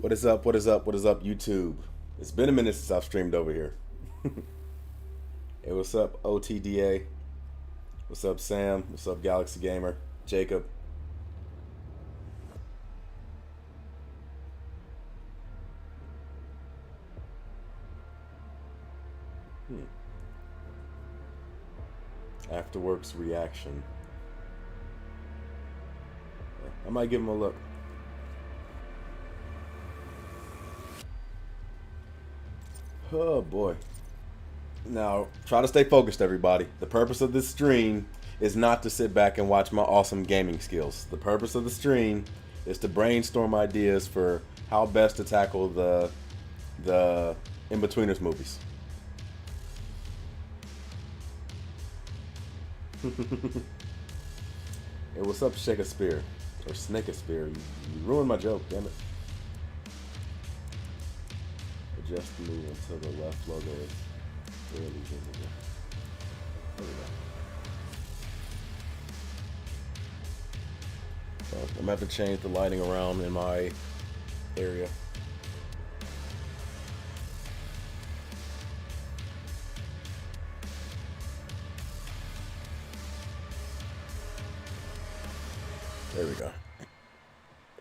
What is up? What is up? What is up, YouTube? It's been a minute since I've streamed over here. Hey, what's up, OTDA? What's up, Sam? What's up, Galaxy Gamer? Jacob? Hmm. Afterworks reaction. I might give him a look. Oh boy. Now, try to stay focused, everybody. The purpose of this stream is not to sit back and watch my awesome gaming skills. The purpose of the stream is to brainstorm ideas for how best to tackle the In-Betweeners movies. Hey, what's up, Shakespeare? Or Snakespeare? You ruined my joke, damn it. Adjust the move until the left logo is really visible. There we go. So I'm gonna have to change the lighting around in my area. There we go.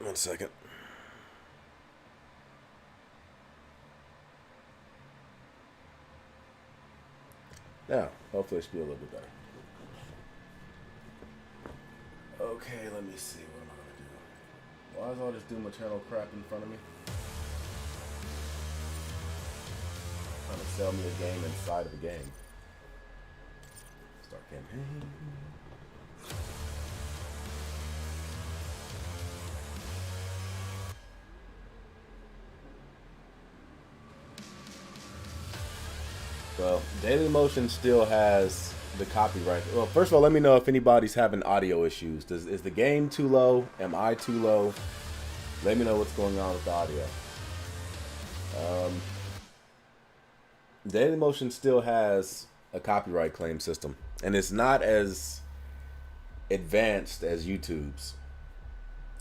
1 second. Now, hopefully it should be a little bit better. Okay, let me see. What am I going to do? Why is all this Doom Eternal crap in front of me? Trying to sell me a game inside of a game. Start campaign. Well, Dailymotion still has the copyright. Well, first of all, let me know if anybody's having audio issues. Is the game too low? Am I too low? Let me know what's going on with the audio. Dailymotion still has a copyright claim system, and it's not as advanced as YouTube's.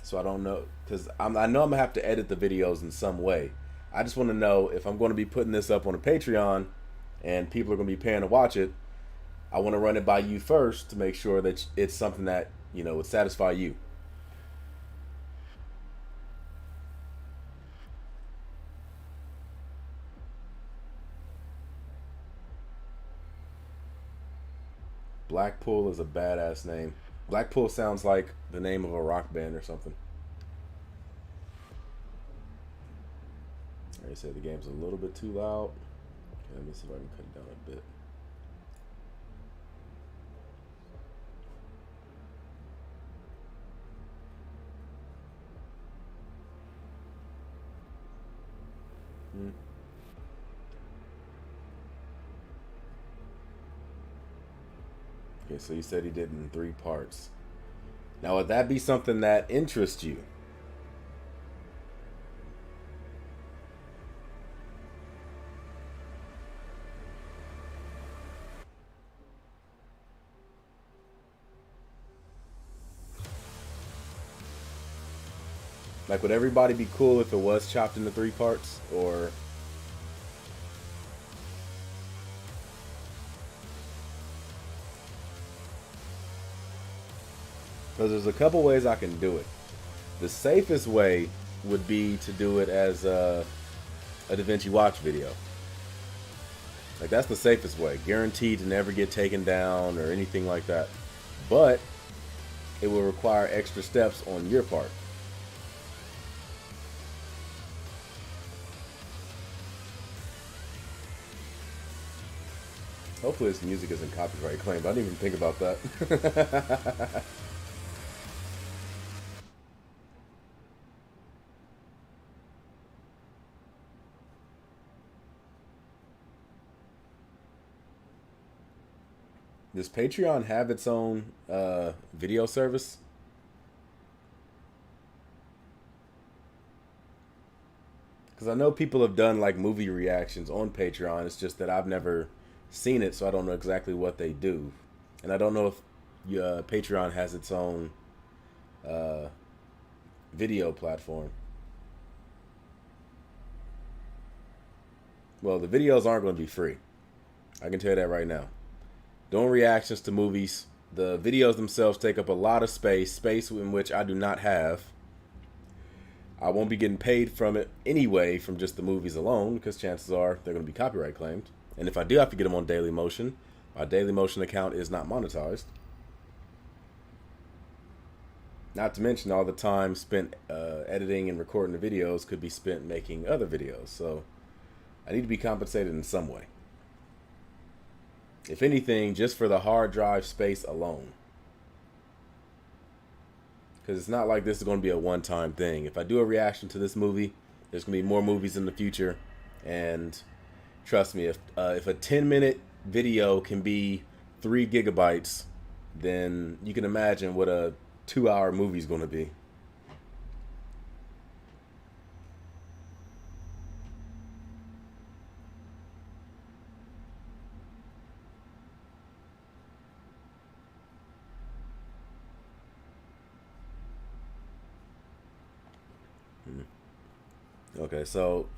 So I don't know, because I know I'm gonna have to edit the videos in some way. I just want to know if I'm going to be putting this up on a Patreon and people are going to be paying to watch it. I want to run it by you first to make sure that it's something that, you know, would satisfy you. Blackpool is a badass name. Blackpool sounds like the name of a rock band or something. I said the game's a little bit too loud. Okay, let me see if I can cut it down a bit. Okay, so you said he did it in 3 parts. Now, would that be something that interests you? Like, would everybody be cool if it was chopped into 3 parts? Or... because there's a couple ways I can do it. The safest way would be to do it as a DaVinci watch video. Like, that's the safest way. Guaranteed to never get taken down or anything like that. But it will require extra steps on your part. Hopefully this music isn't copyright claimed. I didn't even think about that. Does Patreon have its own video service? Because I know people have done like movie reactions on Patreon. It's just that I've never seen it, so I don't know exactly what they do. And I don't know if Patreon has its own video platform. Well, the videos aren't going to be free. I can tell you that right now. Doing reactions to movies, the videos themselves take up a lot of space in which I do not have. I won't be getting paid from it anyway from just the movies alone, because chances are they're going to be copyright claimed. And if I do have to get them on Dailymotion, my Dailymotion account is not monetized. Not to mention all the time spent editing and recording the videos could be spent making other videos. So I need to be compensated in some way. If anything, just for the hard drive space alone. Because it's not like this is going to be a one-time thing. If I do a reaction to this movie, there's going to be more movies in the future. And trust me, if a 10-minute video can be 3 gigabytes, then you can imagine what a 2-hour movie is going to be. Okay, so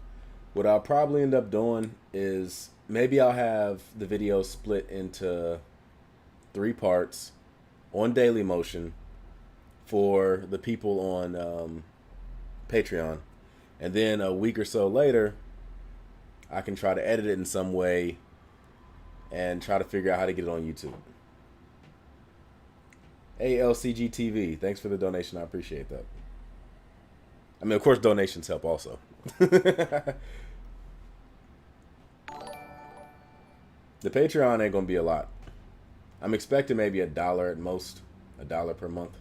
what I'll probably end up doing is maybe I'll have the video split into 3 parts on Dailymotion for the people on Patreon. And then a week or so later, I can try to edit it in some way and try to figure out how to get it on YouTube. Hey, LCG TV, thanks for the donation. I appreciate that. I mean, of course, donations help also. The Patreon ain't gonna be a lot. I'm expecting maybe $1 at most, $1 per month.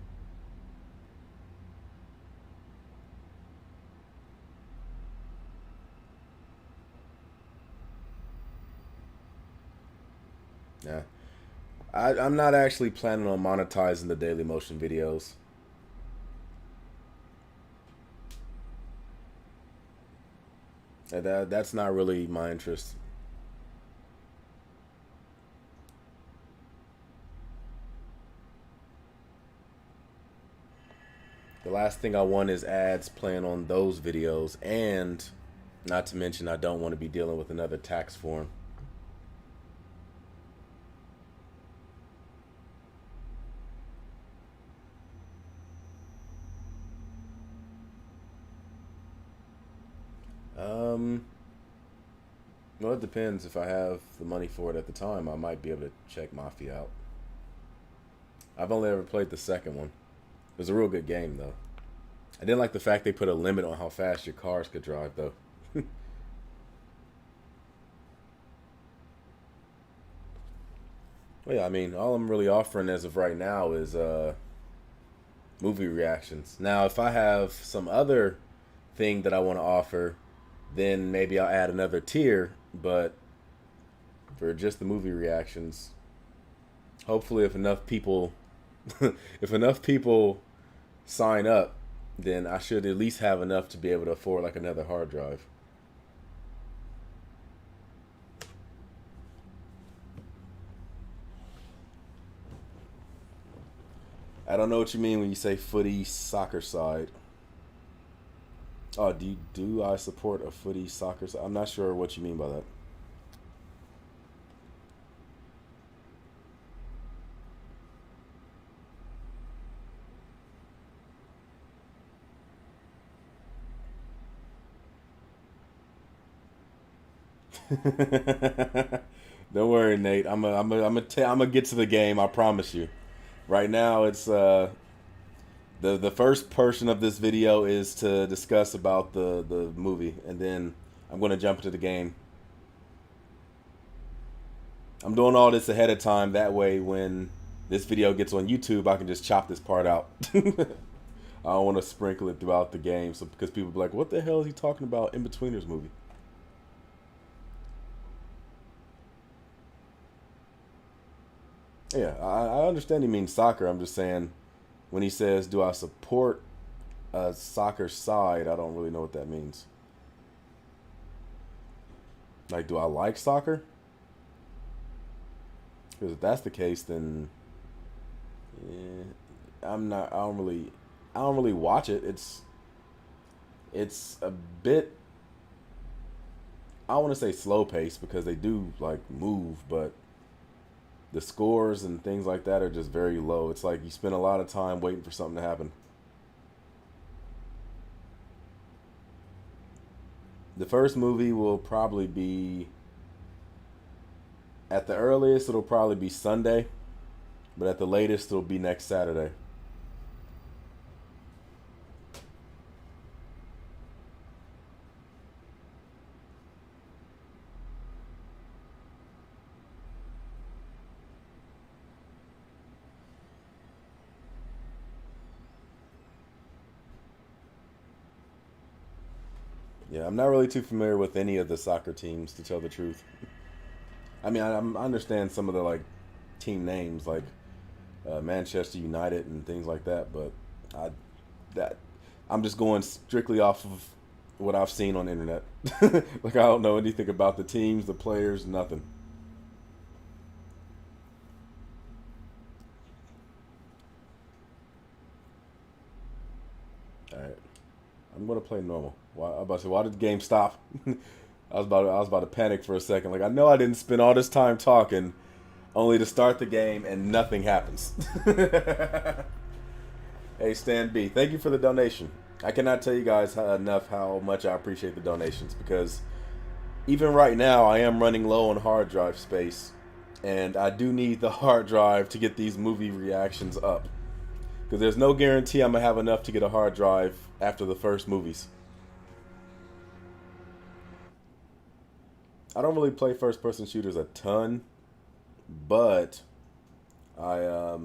Yeah, I'm not actually planning on monetizing the Dailymotion videos. That's not really my interest. The last thing I want is ads playing on those videos, and not to mention I don't want to be dealing with another tax form. Well, it depends. If I have the money for it at the time, I might be able to check Mafia out. I've only ever played the second one. It was a real good game, though. I didn't like the fact they put a limit on how fast your cars could drive, though. Well, yeah, I mean, all I'm really offering as of right now is movie reactions. Now, if I have some other thing that I want to offer, then maybe I'll add another tier. But for just the movie reactions, hopefully, if enough people, if enough people sign up, then I should at least have enough to be able to afford like another hard drive. I don't know what you mean when you say footy soccer side. Oh, do I support a footy soccer side? I'm not sure what you mean by that. Don't worry, Nate. I'm gonna get to the game. I promise you. Right now, it's the first portion of this video is to discuss about the movie, and then I'm gonna jump into the game. I'm doing all this ahead of time. That way, when this video gets on YouTube, I can just chop this part out. I don't want to sprinkle it throughout the game, so because people be like, "What the hell is he talking about in betweeners movie?" Yeah, I understand he means soccer. I'm just saying, when he says, "Do I support a soccer side?" I don't really know what that means. Like, do I like soccer? Because if that's the case, then yeah, I'm not. I don't really watch it. It's a bit I don't want to say slow pace because they do like move, but the scores and things like that are just very low. It's like you spend a lot of time waiting for something to happen. The first movie will probably be, at the earliest, it'll probably be Sunday, but at the latest, it'll be next Saturday. Yeah, I'm not really too familiar with any of the soccer teams, to tell the truth. I mean, I understand some of the like team names, like Manchester United and things like that, but I that I'm just going strictly off of what I've seen on the internet. Like I don't know anything about the teams, the players, nothing. All right, I'm gonna play normal. Why? I'm about to say, why did the game stop? I was about to panic for a second. Like I know I didn't spend all this time talking, only to start the game and nothing happens. Hey Stan B, thank you for the donation. I cannot tell you guys enough how much I appreciate the donations, because even right now I am running low on hard drive space, and I do need the hard drive to get these movie reactions up, because there's no guarantee I'm gonna have enough to get a hard drive after the first movies. I don't really play first person shooters a ton, but I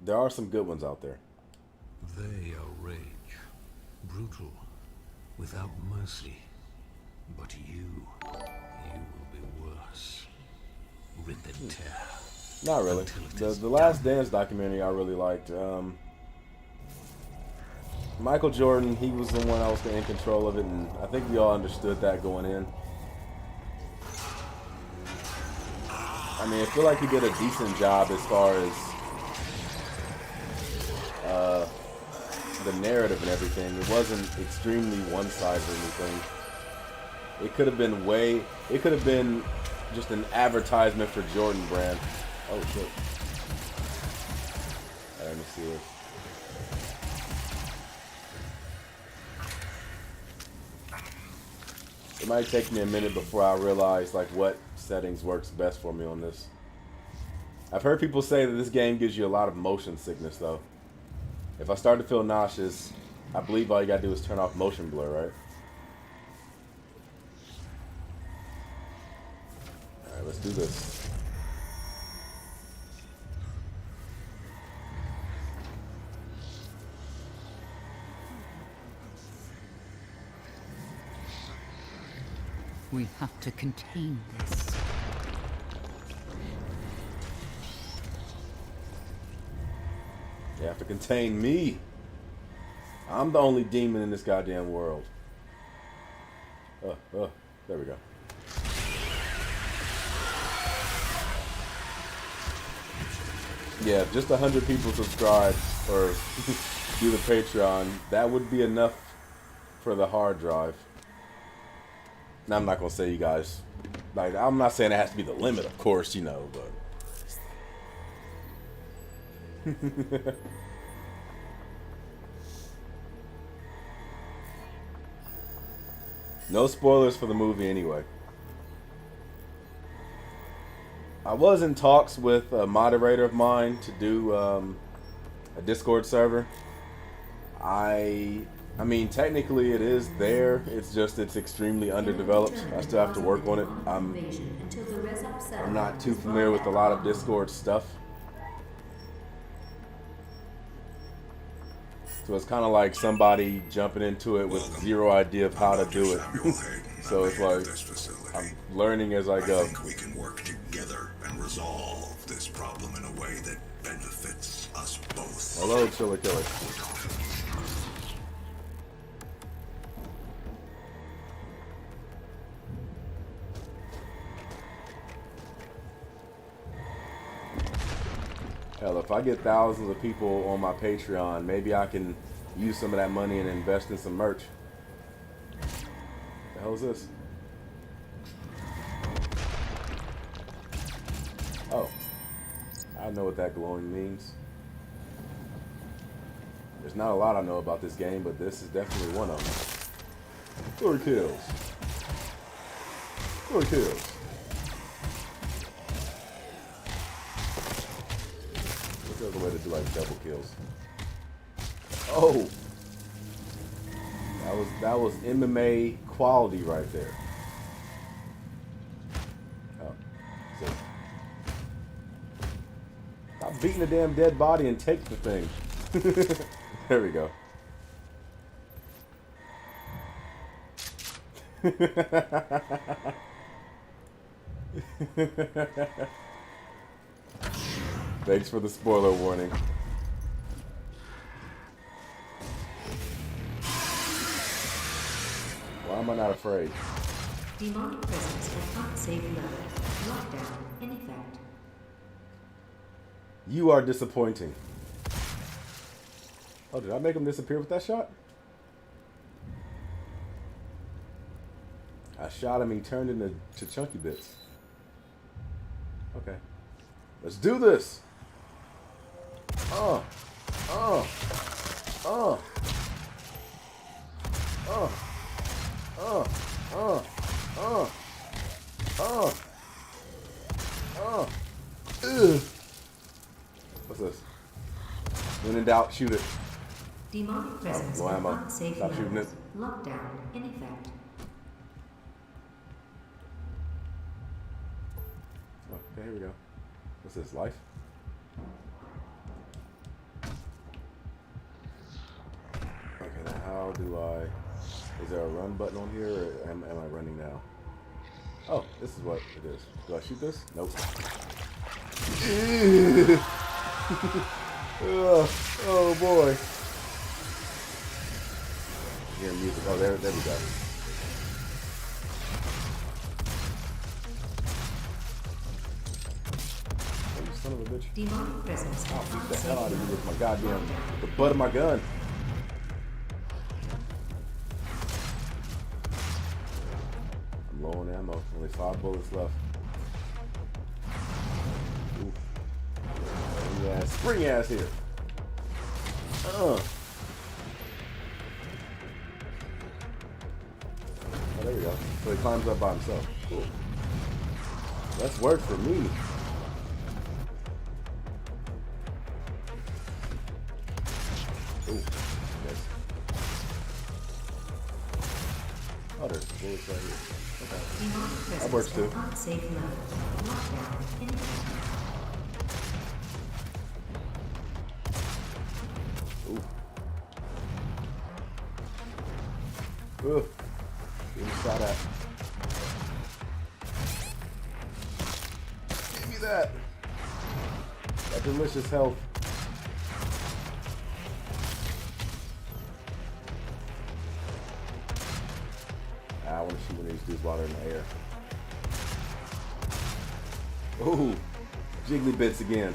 there are some good ones out there. They are rage, brutal, without mercy. But you will be worse. Rip and tear. Not really. The Last Dance documentary I really liked. Michael Jordan, he was the one I was in control of it, and I think we all understood that going in. I mean, I feel like he did a decent job as far as the narrative and everything. It wasn't extremely one-sided or anything. It could have been it could have been just an advertisement for Jordan Brand. Oh shit. Alright, let me see it. It might take me a minute before I realize like what settings works best for me on this. I've heard people say that this game gives you a lot of motion sickness though. If I start to feel nauseous, I believe all you gotta do is turn off motion blur, right? Alright, let's do this. We have to contain this. You have to contain me. I'm the only demon in this goddamn world. There we go. Yeah, if just 100 people subscribe or do the Patreon, that would be enough for the hard drive. Now, I'm not gonna say you guys, like, I'm not saying it has to be the limit, of course, you know, but no spoilers for the movie anyway. I was in talks with a moderator of mine to do a Discord server. I mean, technically it is there. It's just it's extremely underdeveloped. I still have to work on it. I'm not too familiar with a lot of Discord stuff. So it's kind of like somebody jumping into it with zero idea of how to do it. So it's like I'm learning as I go. I think we can work together and resolve this problem in a way that benefits us both. Hello, Chiller Killer. Hell, if I get thousands of people on my Patreon, maybe I can use some of that money and invest in some merch. hell is this? Oh. I know what that glowing means. There's not a lot I know about this game, but this is definitely one of them. 4 kills. 4 kills. What's the other way to do like double kills? Oh! That was MMA quality right there. Oh. So, stop beating a damn dead body and take the thing. There we go. Thanks for the spoiler warning. Why am I not afraid? Demonic presence at unsafe level. Lockdown in effect. You are disappointing. Oh, did I make him disappear with that shot? I shot him, he turned into chunky bits. Okay. Let's do this! Oh! Oh! Oh! Oh! Oh! Oh! Oh! Oh! Oh! Ugh! What's this? When in doubt, shoot it. Demonic presence low at ammo. unsafe Stop shooting levels. it. Lockdown in effect. Oh, okay, here we go. What's this, life? Okay, now how do I... Is there a run button on here, or am I running now? Oh, this is what it is. Do I shoot this? Nope. Oh boy. Hear music. Oh, there we go. Oh, you son of a bitch. Demonic presence I'll at beat the unsafe hell out of you level. with my goddamn, the butt of my gun. I'm low on ammo. Only 5 bullets left. Ooh. Spring ass here. Oh, there we go. So he climbs up by himself. Cool. That's work for me. Ooh, yes. Oh, there's bullets right here. Okay. Demonic That works presence too. at unsafe level. Lockdown in effect. Ooh. Ugh. Getting shot at. Give me that. That delicious health. I want to shoot one of these dudes while they're in the air. Ooh. Jiggly bits again.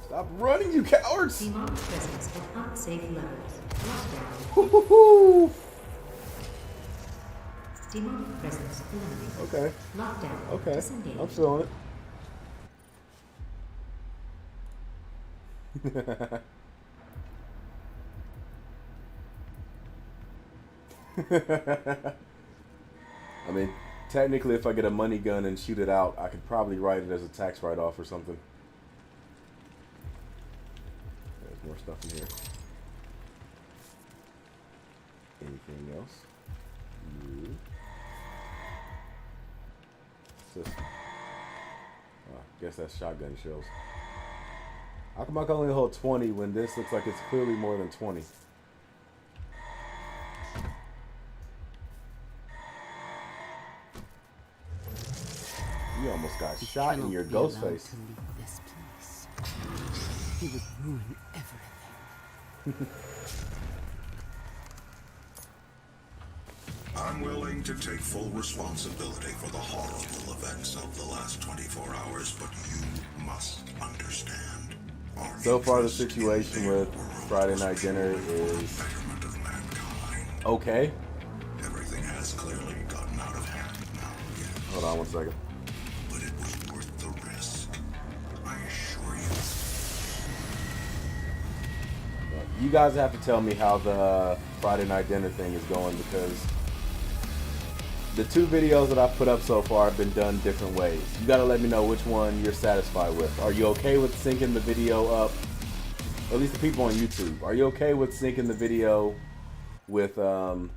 Stop running, you cowards! Demonic presence at unsafe levels. Lockdown. Woo-hoo-hoo. Demonic presence eliminated. Okay. Lockdown. Okay. Disengaged. I'm feeling it. I mean, technically, if I get a money gun and shoot it out, I could probably write it as a tax write-off or something. There's more stuff in here. Anything else? No. What's this? Oh, I guess that's shotgun shells. How come I can only hold 20 when this looks like it's clearly more than 20? You almost got He shot in cannot your be ghost allowed face. to leave this place. He would ruin everything. I'm willing to take full responsibility for the horrible events of the last 24 hours, but you must understand. Our So far, the interest in situation their with world Friday was Night Dinner purely for the is betterment of mankind. okay. Everything has clearly gotten out of hand now, yes. Hold on 1 second. But it was worth the risk. I assure you. You guys have to tell me how the Friday night dinner thing is going, because the 2 videos that I've put up so far have been done different ways. You gotta let me know which one you're satisfied with. Are you okay with syncing the video up? Or at least the people on YouTube. Are you okay with syncing the video with the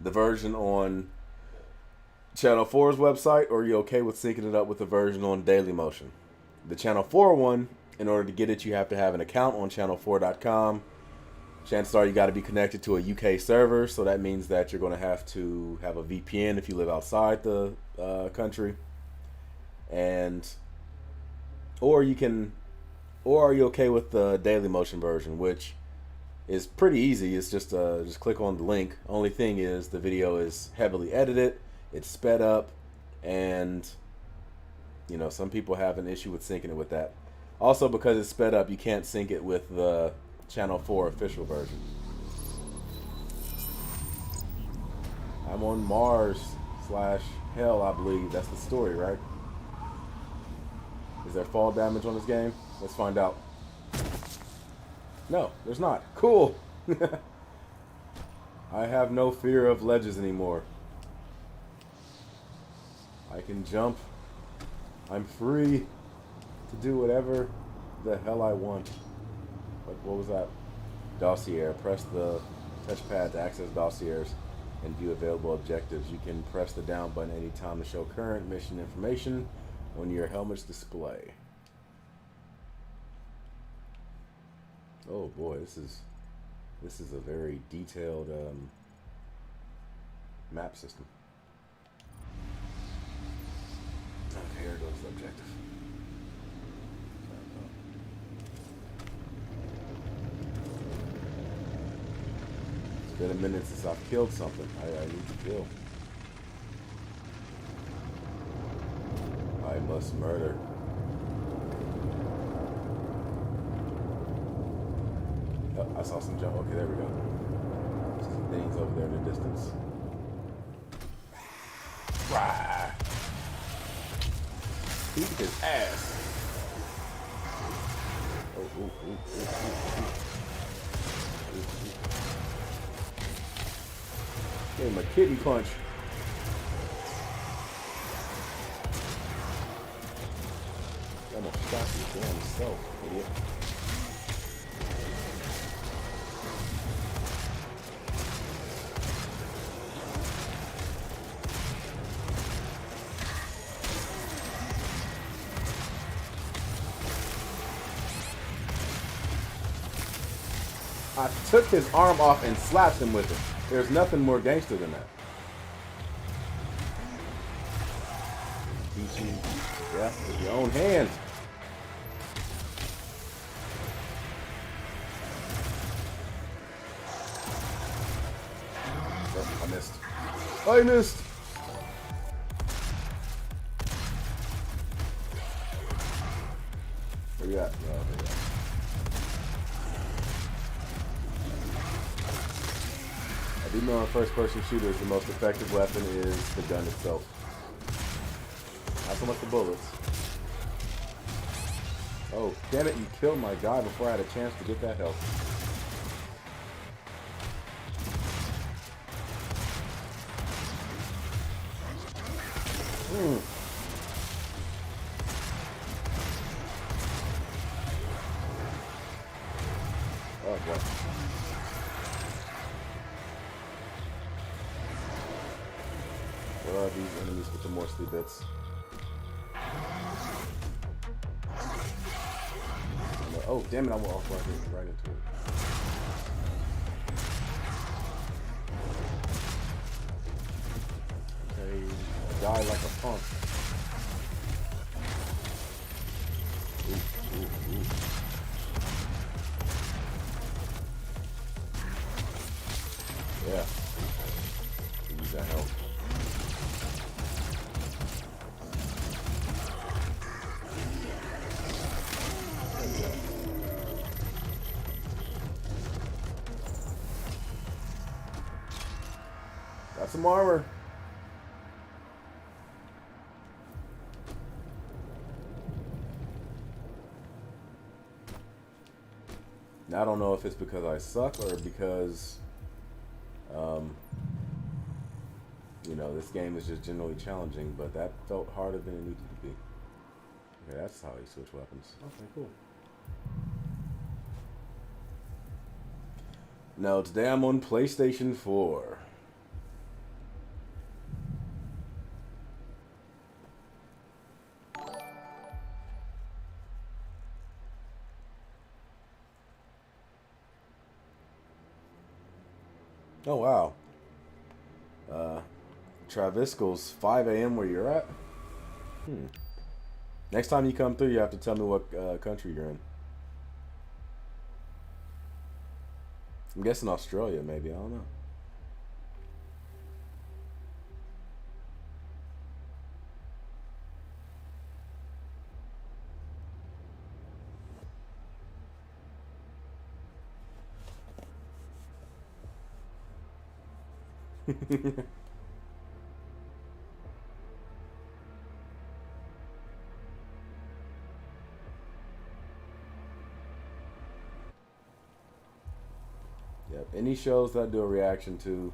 version on Channel 4's website? Or are you okay with syncing it up with the version on Dailymotion? The Channel 4 one, in order to get it, you have to have an account on channel4.com. Chances are you got to be connected to a UK server, so that means that you're going to have a VPN if you live outside the country. Or are you okay with the Dailymotion version, which is pretty easy. It's just click on the link. Only thing is the video is heavily edited, it's sped up, and you know, some people have an issue with syncing it with that. Also, because it's sped up, you can't sync it with the Channel 4 official version. I'm on Mars/Hell, I believe. That's the story, right? Is there fall damage on this game? Let's find out. No, there's not. Cool. I have no fear of ledges anymore. I can jump. I'm free to do whatever the hell I want. What was that? Dossier. Press the touchpad to access dossiers and view available objectives. You can press the down button anytime to show current mission information on your helmet's display. Oh boy, this is a very detailed map system. Okay, here goes the objective. It's been a minute since I've killed something. I need to kill. I must murder. Oh, I saw some jump. Okay, there we go. Some things over there in the distance. Rah! Beat his ass. Oh, ooh, ooh, ooh, ooh, ooh. Gave him a kitten punch. Almost shot you damn self, idiot. I took his arm off and slapped him with it. There's nothing more gangster than that. Teach you, yeah, with your own hands. Oh, I missed. I missed. Where you at? Oh, there you go. I do know in first-person shooters, the most effective weapon is the gun itself. Not so much the bullets. Oh, damn it, you killed my guy before I had a chance to get that health. Oh, boy. Where are these enemies with the morsely bits? Oh, damn it, I went off right into it. Okay, die like a punk. Ooh, ooh, ooh. Yeah. Use that help. some armor. Now, I don't know if it's because I suck or because, you know, this game is just generally challenging, but that felt harder than it needed to be. Okay, that's how you switch weapons. Okay, cool. No, today I'm on PlayStation 4. Oh, wow. Travisco's 5 a.m. where you're at? Next time you come through, you have to tell me what country you're in. I'm guessing Australia, maybe. I don't know. Yep. Any shows that I do a reaction to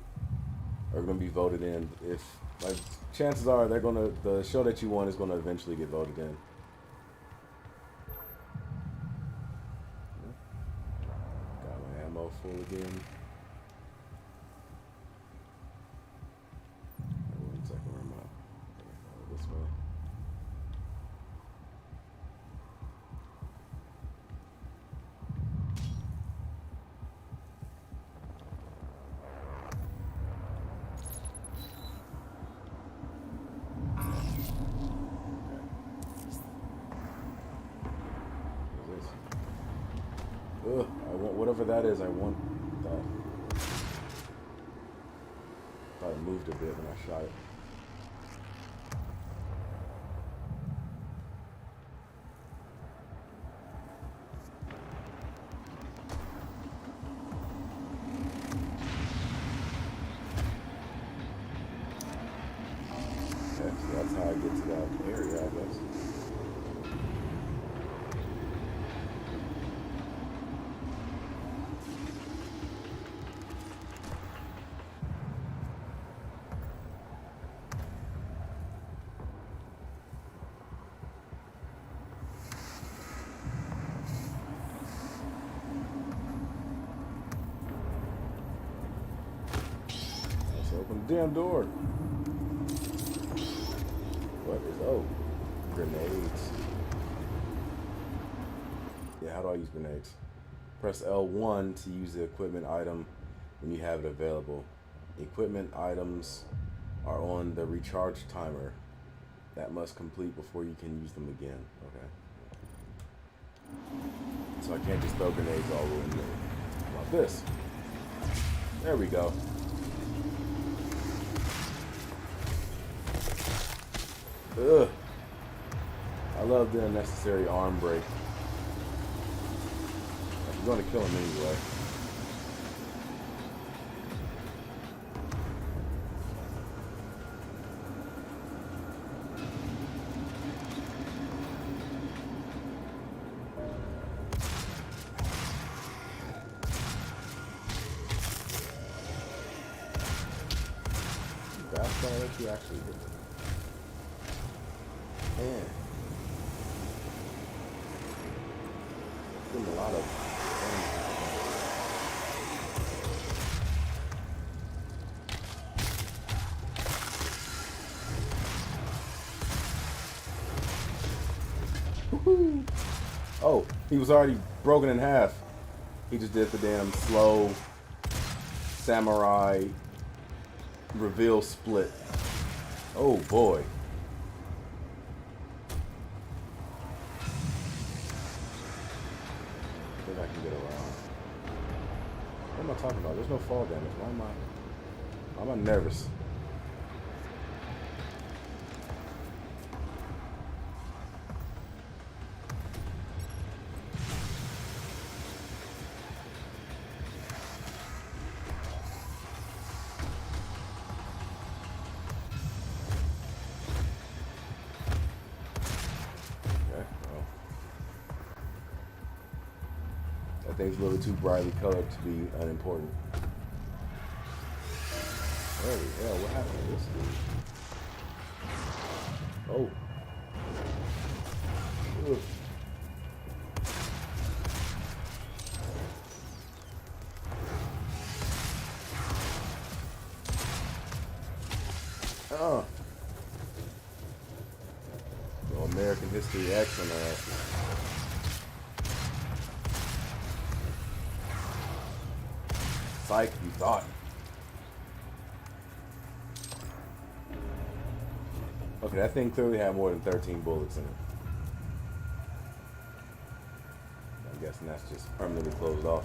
are going to be voted in. If, like, chances are the show that you want is going to eventually get voted in. Got my ammo full again. One second, where am I? This way. Ugh, I want whatever that is. I want that. Thought it moved a bit when I shot it. Okay, so that's how I get to that area, I guess. Open the damn door. What is, oh, grenades. Yeah, how do I use grenades? Press L1 to use the equipment item when you have it available. Equipment items are on the recharge timer that must complete before you can use them again. Okay. So I can't just throw grenades all over me. How about this? There we go. Ugh. I love the unnecessary arm break. I'm going to kill him anyway. That's all that you actually did. Man. Doing a lot of things. Oh, he was already broken in half. He just did the damn slow samurai reveal split. Oh boy. I can get around. What am I talking about? There's no fall damage. Why am I nervous? but they're a little too brightly colored to be unimportant. Holy hell, what happened to this dude? Oh. Ugh. Oh. Well, American History X on that. Psych, you thought. Okay, that thing clearly had more than 13 bullets in it. I'm guessing that's just permanently closed off.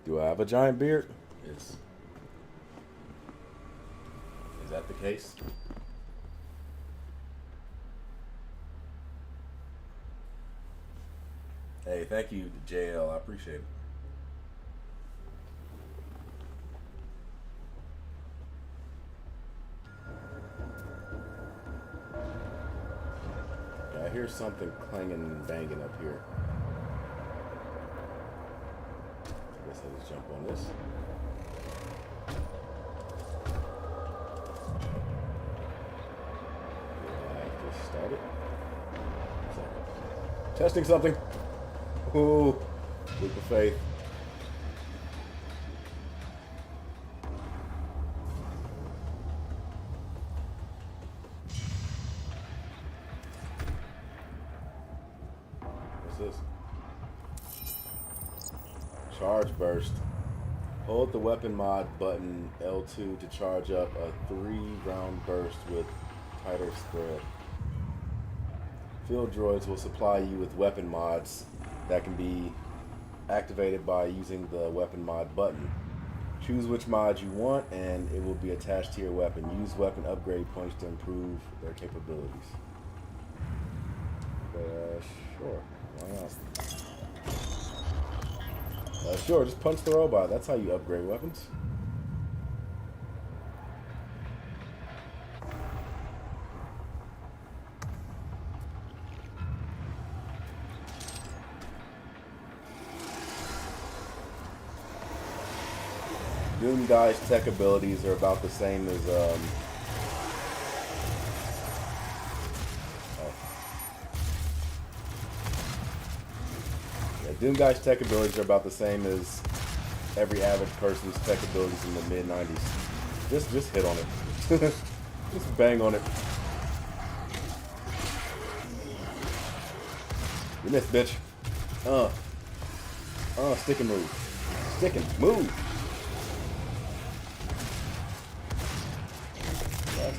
Do I have a giant beard? Yes. Is that the case? Hey, thank you, JL. I appreciate it. Yeah, I hear something clanging and banging up here. I guess I'll just jump on this. I just started. Testing something. Ooh, leap of faith. What's this? Charge burst. Hold the weapon mod button L2 to charge up a 3-round burst with tighter spread. Field droids will supply you with weapon mods that can be activated by using the weapon mod button. Choose which mod you want and it will be attached to your weapon. Use weapon upgrade points to improve their capabilities. Sure. Why not? Sure, just punch the robot. That's how you upgrade weapons. Doom Guy's tech abilities are about the same as Doom Guy's tech abilities are about the same as every average person's tech abilities in the mid-90s. Just hit on it. Just bang on it. You missed, bitch. Stick and move. Stick and move.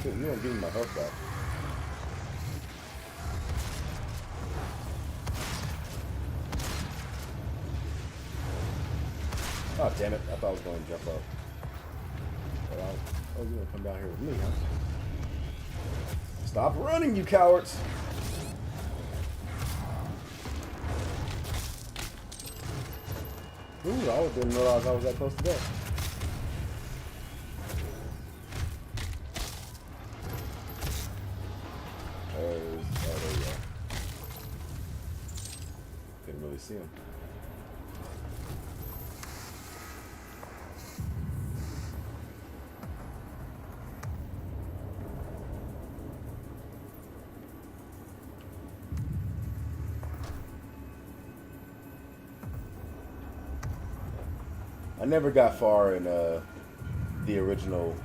You don't give me my health back. Oh, damn it. I thought I was going to jump up. But oh, you're going to come down here with me, huh? Stop running, you cowards! Ooh, I didn't realize I was that close to death. Oh, there you go. Couldn't really see him. I never got far in the original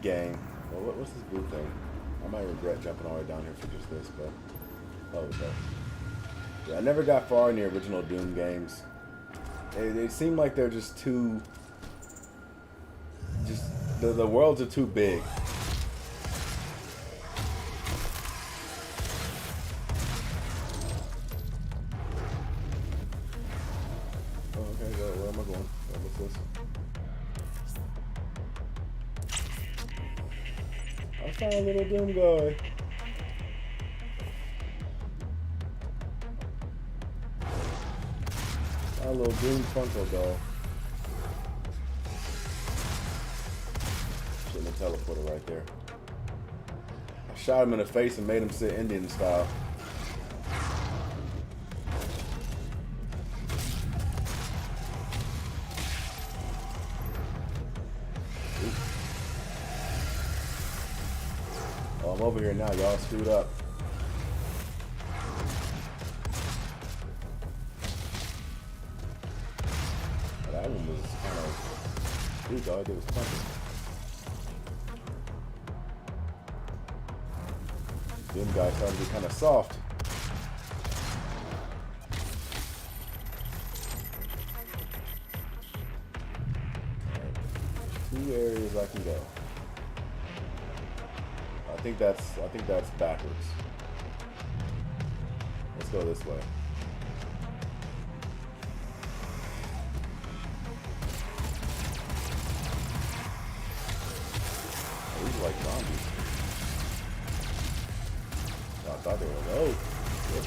game. Well, what's this blue thing? I might regret jumping all the way down here for just this, but okay. Yeah, I never got far in the original Doom games. They seem like they're just too. The worlds are too big. Oh, okay, where am I going? What's this? I found a little Doom guy. A little Doom Funko doll. teleporter right there. I shot him in the face and made him sit Indian style. Oh, I'm over here now. Y'all screwed up. That one was kind of... Dude, all I did was punch him. Them guys started to be kind of soft. Right. 2 areas I can go. I think that's backwards. Let's go this way. Oh, these are like zombies. I thought they were low. Good.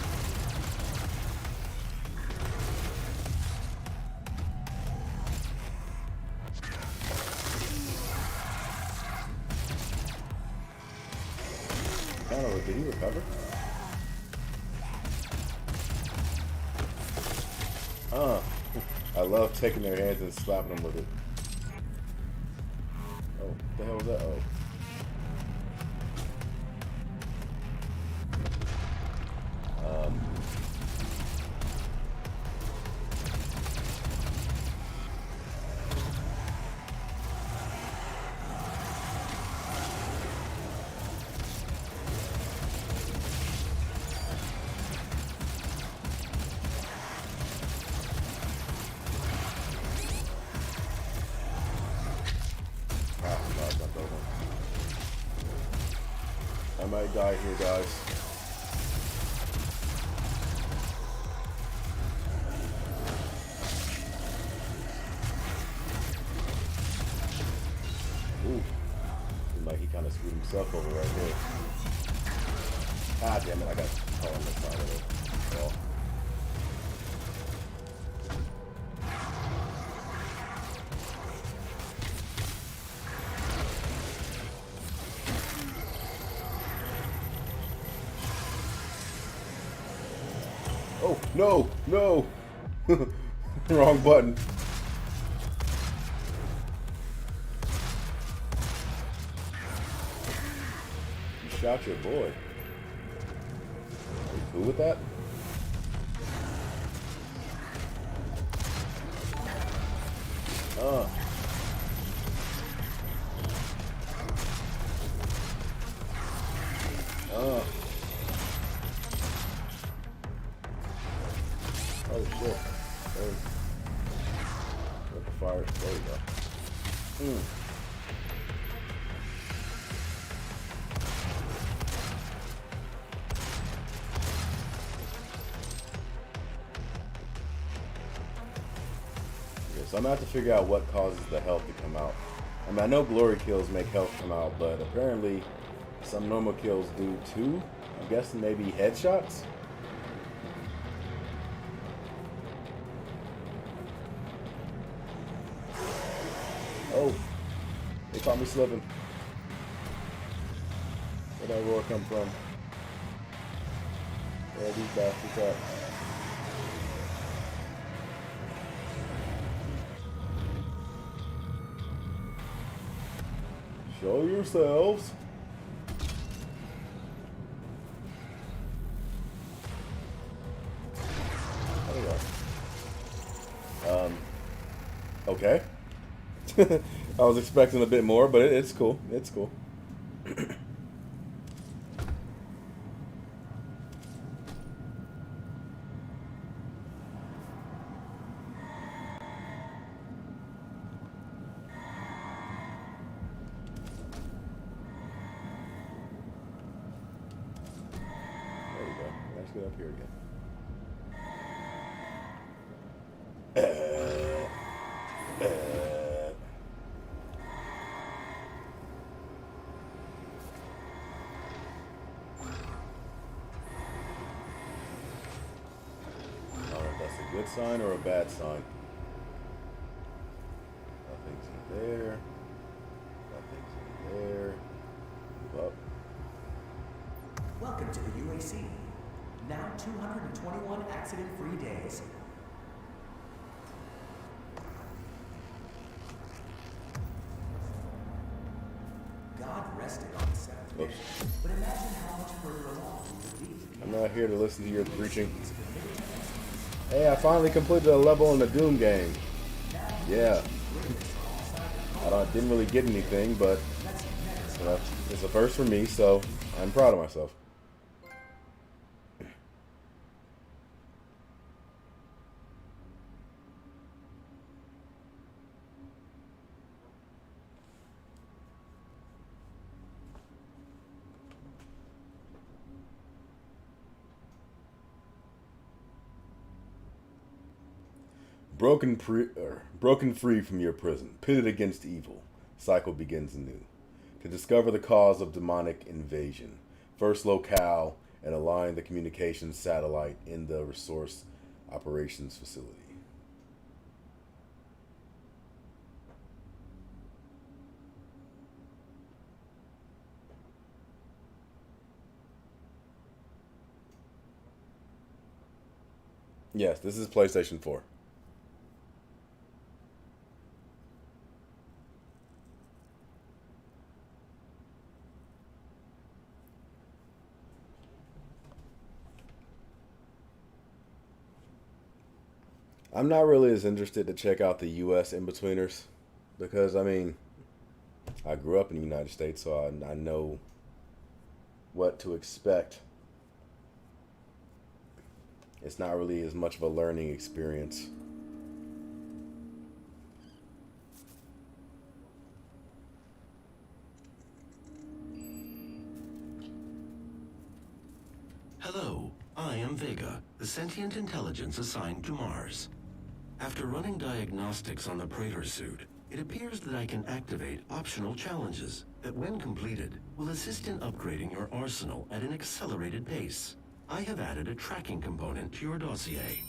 I don't know, did he recover? I love taking their hands and slapping them with it. Oh, what the hell was that? Oh. I might die here, guys. Ooh. Seems like he kind of screwed himself over right here. Ah, damn it, I got caught on the side of it. Well. Oh, no, no. Wrong button. You shot your boy. Are you cool with that? Oh shit. Let the fire. There you go. Yeah, so I'm gonna have to figure out what causes the health to come out. I mean, I know glory kills make health come out, but apparently some normal kills do too. I'm guessing maybe headshots? Oh, they caught me slipping. Where'd that roar come from? Where are these bastards at? Show yourselves. There we go. Okay. I was expecting a bit more, but it's cool. It's cool. There we go. Let's get up here again. Good sign or a bad sign? Nothing's in there. Nothing's in there. to the UAC. Now 221 accident-free days. God rested on the seventh day, but imagine how much further along we would be. I'm not here to listen to your preaching. Hey, I finally completed a level in the Doom game. Yeah. I didn't really get anything, but you know, it's a first for me, so I'm proud of myself. Broken free from your prison, pitted against evil, cycle begins anew. To discover the cause of demonic invasion, first locale and align the communications satellite in the resource operations facility. Yes, this is PlayStation 4. I'm not really as interested to check out the U.S. in-betweeners because, I mean, I grew up in the United States, so I know what to expect. It's not really as much of a learning experience. Hello, I am Vega, the sentient intelligence assigned to Mars. After running diagnostics on the Praetor suit, it appears that I can activate optional challenges that, when completed, will assist in upgrading your arsenal at an accelerated pace. I have added a tracking component to your dossier.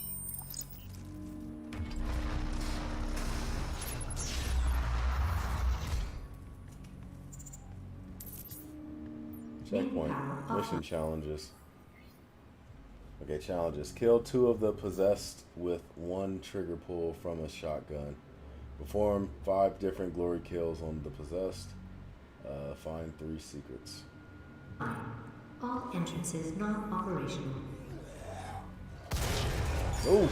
Checkpoint. Mission challenges. Okay, challenges. Kill 2 of the possessed with 1 trigger pull from a shotgun. Perform 5 different glory kills on the possessed. Find 3 secrets. All entrances not operational. Oh!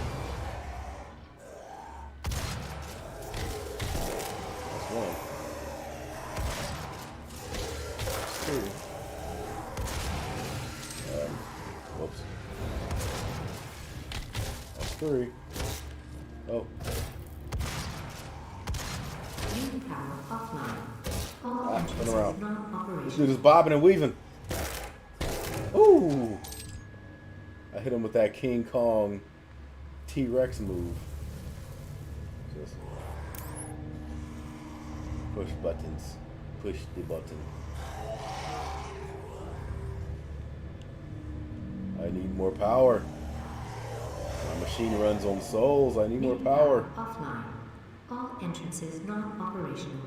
That's 1. 2. Whoops. That's 3. Oh. Main power offline. All entrances turn around. not This operational. dude is bobbing and weaving. Ooh! I hit him with that King Kong T-Rex move. Just push buttons. Push the button. I need more power. My machine runs on souls. I need more Main power. offline. All entrances not operational.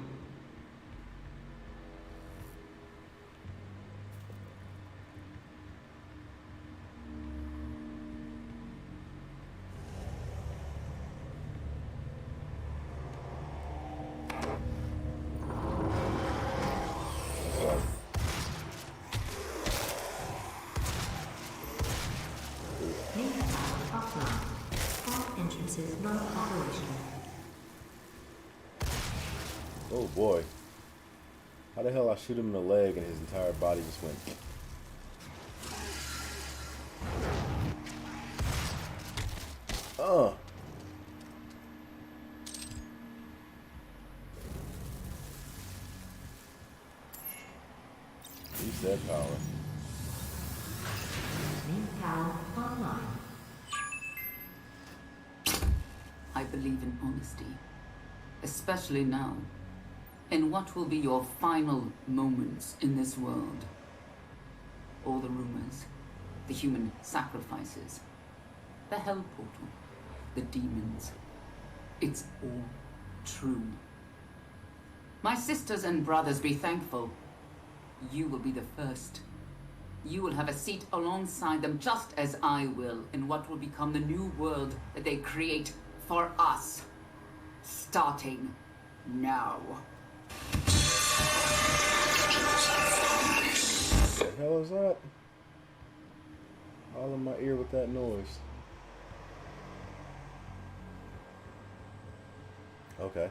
Main power offline. All entrances not operational. Oh boy. How the hell I shoot him in the leg and his entire body just went. Use that power. Main power online. I believe in honesty, especially now, in what will be your final moments in this world. All the rumors, the human sacrifices, the hell portal, the demons. It's all true. My sisters and brothers, be thankful. You will be the first. You will have a seat alongside them, just as I will, in what will become the new world that they create for us. Starting now. What the hell is that? All in my ear with that noise. Okay.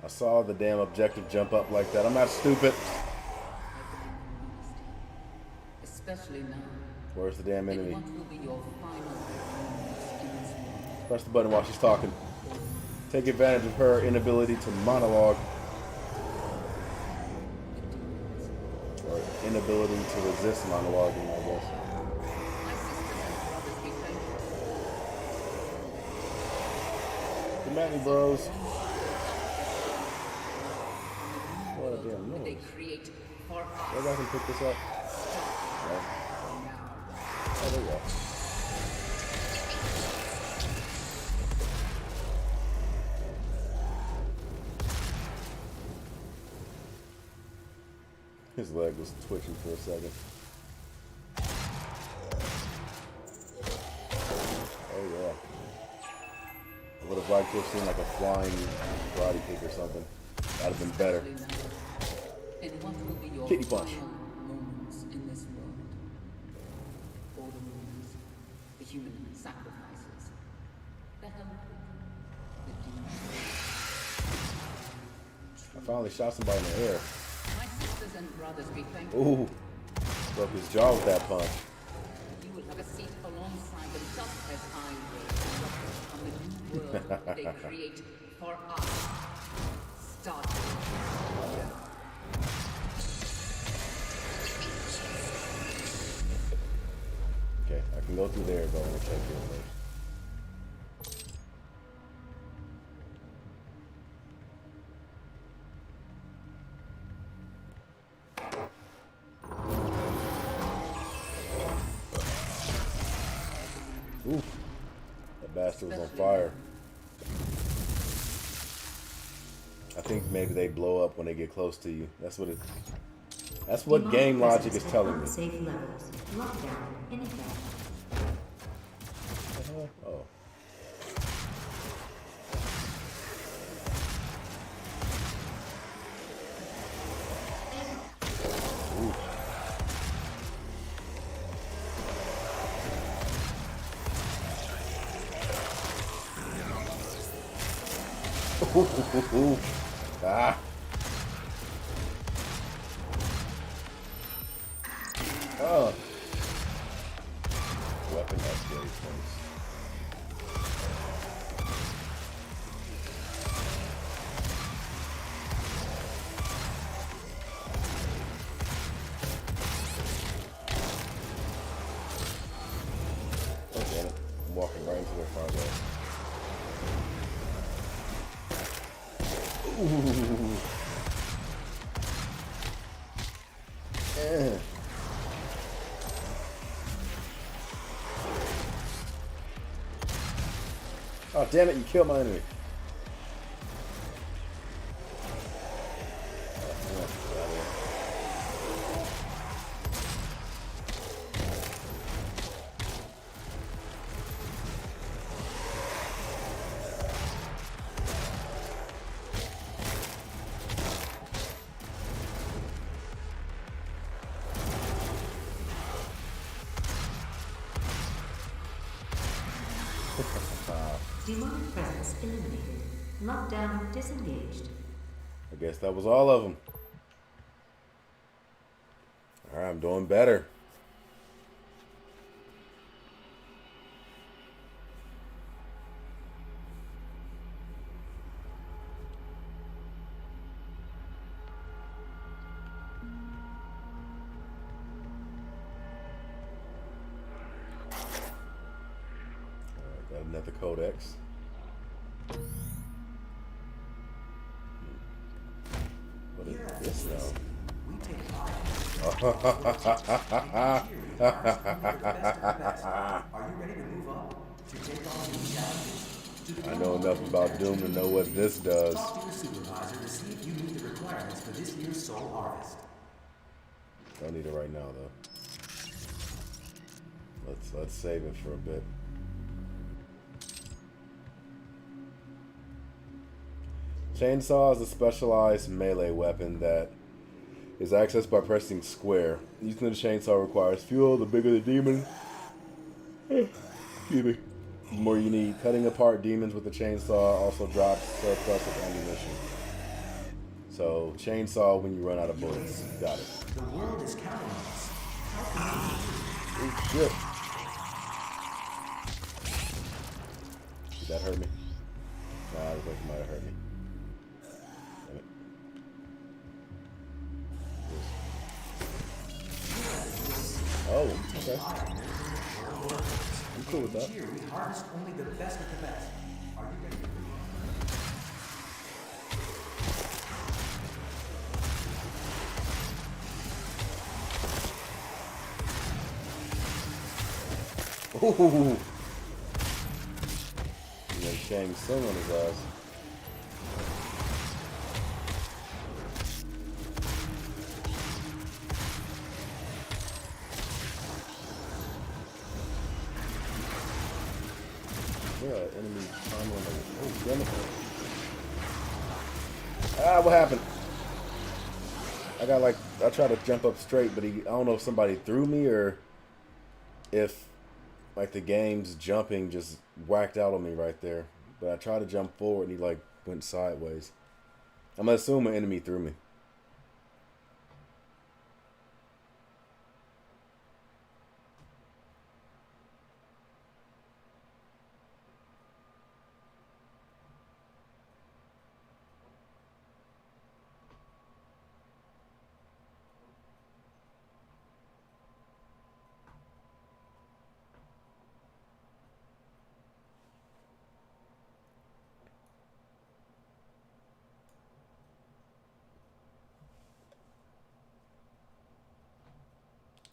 I saw the damn objective jump up like that. I'm not stupid. Especially now. Where's the damn enemy? What will be your final moments in this world? Press the button while she's talking. Take advantage of her inability to monologue. Or inability to resist monologuing, I guess. My sisters and brothers, we thank you. Come at me, bros. What a damn That they noise. create for us. Maybe I can pick this up. No. Now. Oh, there you go. His leg was twitching for a second. Oh yeah. I would have liked to have seen like a flying karate kick or something. That'd have been better. And what will be your Kitty punch. final moments in this world? All the rumors, the human sacrifices, the help, the demons. I finally shot somebody in the air. My sisters and brothers, we thank you. Ooh. Broke his jaw with that punch. You will have a seat alongside them, just as I will, on the new world they create for us. Start. Okay, I can go through there, but I want to check here first. Ooh, that bastard was on fire. I think maybe they blow up when they get close to you. That's what it. That's what game logic is telling me. Safe levels. Lockdown in effect. Oh. Ooh. Ah. Oh. Weapon upgrade points. Oh, damn it. I'm walking right into their front door. Ooh. Eh. Oh, damn it, you killed my enemy. Demonic presence eliminated. Lockdown disengaged. I guess that was all of them. Alright, I'm doing better. Alright, got another codex. What is this now? We take pride. Are you ready to move up? To take on new challenges? I know enough about Doom to know what this does. Talk to your supervisor to see if you meet the requirements for this year's soul harvest. Don't need it right now though. Let's save it for a bit. Chainsaw is a specialized melee weapon that is accessed by pressing square. Using the chainsaw requires fuel. The bigger the demon, excuse me, the more you need. Cutting apart demons with the chainsaw also drops surplus of ammunition. So chainsaw when you run out of bullets. Got it. The world is counting on us. Oh shit. Did that hurt me? Nah, I look like it might have hurt me. Damn it. Oh, okay. I'm cool with that. Each year we harvest only the best of the best. Are you ready to Ooh. You know, Shang Tsung on his ass. Yeah, enemy time on the. Oh, damn it. Ah, what happened? I tried to jump up straight, but I don't know if somebody threw me or if like the game's jumping just whacked out on me right there. But I tried to jump forward and he like went sideways. I'm gonna assume an enemy threw me.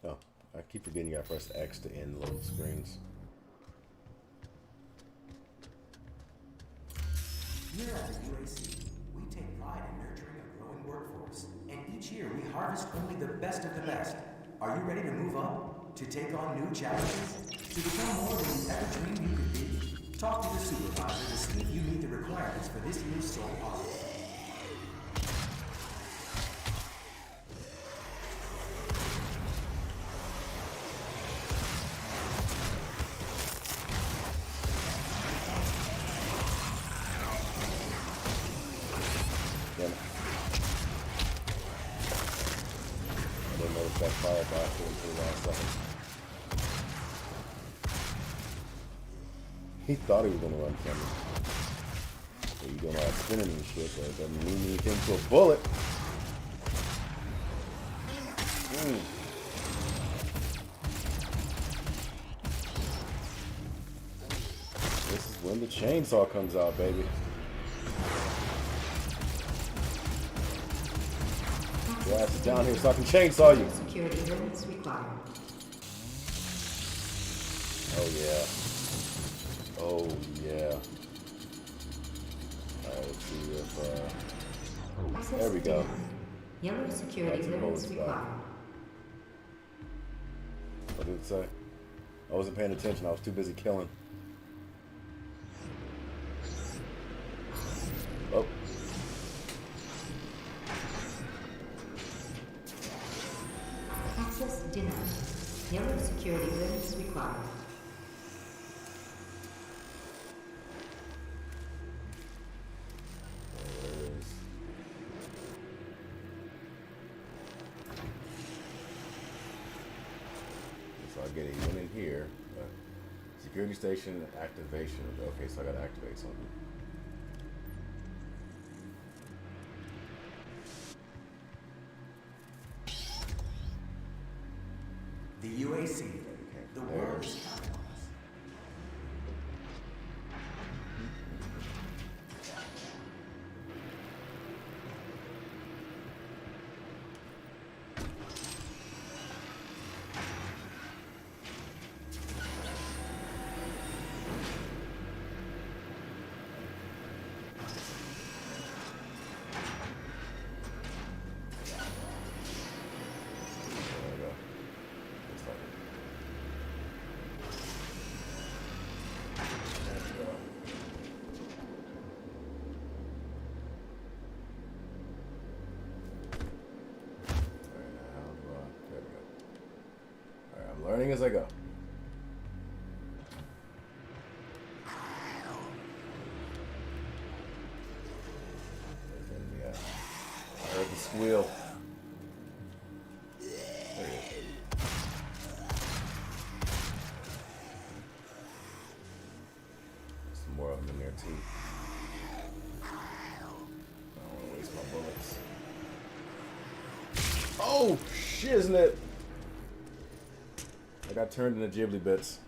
Oh, I keep forgetting you gotta press X to end load screens. Here at the UAC, we take pride in nurturing a growing workforce, and each year we harvest only the best of the best. Are you ready to move up? To take on new challenges? To become more than you ever dreamed you could be? Talk to the supervisor to see if you meet the requirements for this year's sole office. Damn it. I didn't notice that fire blast until the last second. He thought he was gonna run from me. So you doing all that spinning and shit, but it doesn't mean anything to a bullet. This is when the chainsaw comes out, baby. Your ass is down here so I can chainsaw you. Security limits required. Oh yeah. Oh yeah. Alright, let's see if Access there we go. denied. Yellow security That's a limits code required. spot. What did it say? I wasn't paying attention, I was too busy killing. Oh. Access denied. Yellow security limits required. There it is. So I get it, went in here. But security station activation. Okay, so I gotta activate something. The UAC, the There. world is counting on us. Learning as I go. I heard the squeal. There he is. Some more of them in there too. I don't want to waste my bullets. Oh, shiznit! I got turned into Ghibli bits.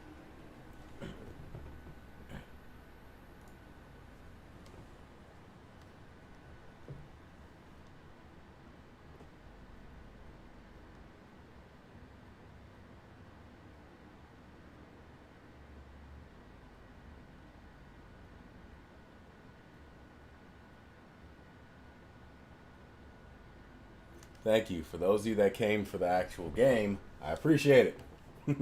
Thank you. For those of you that came for the actual game, I appreciate it. Here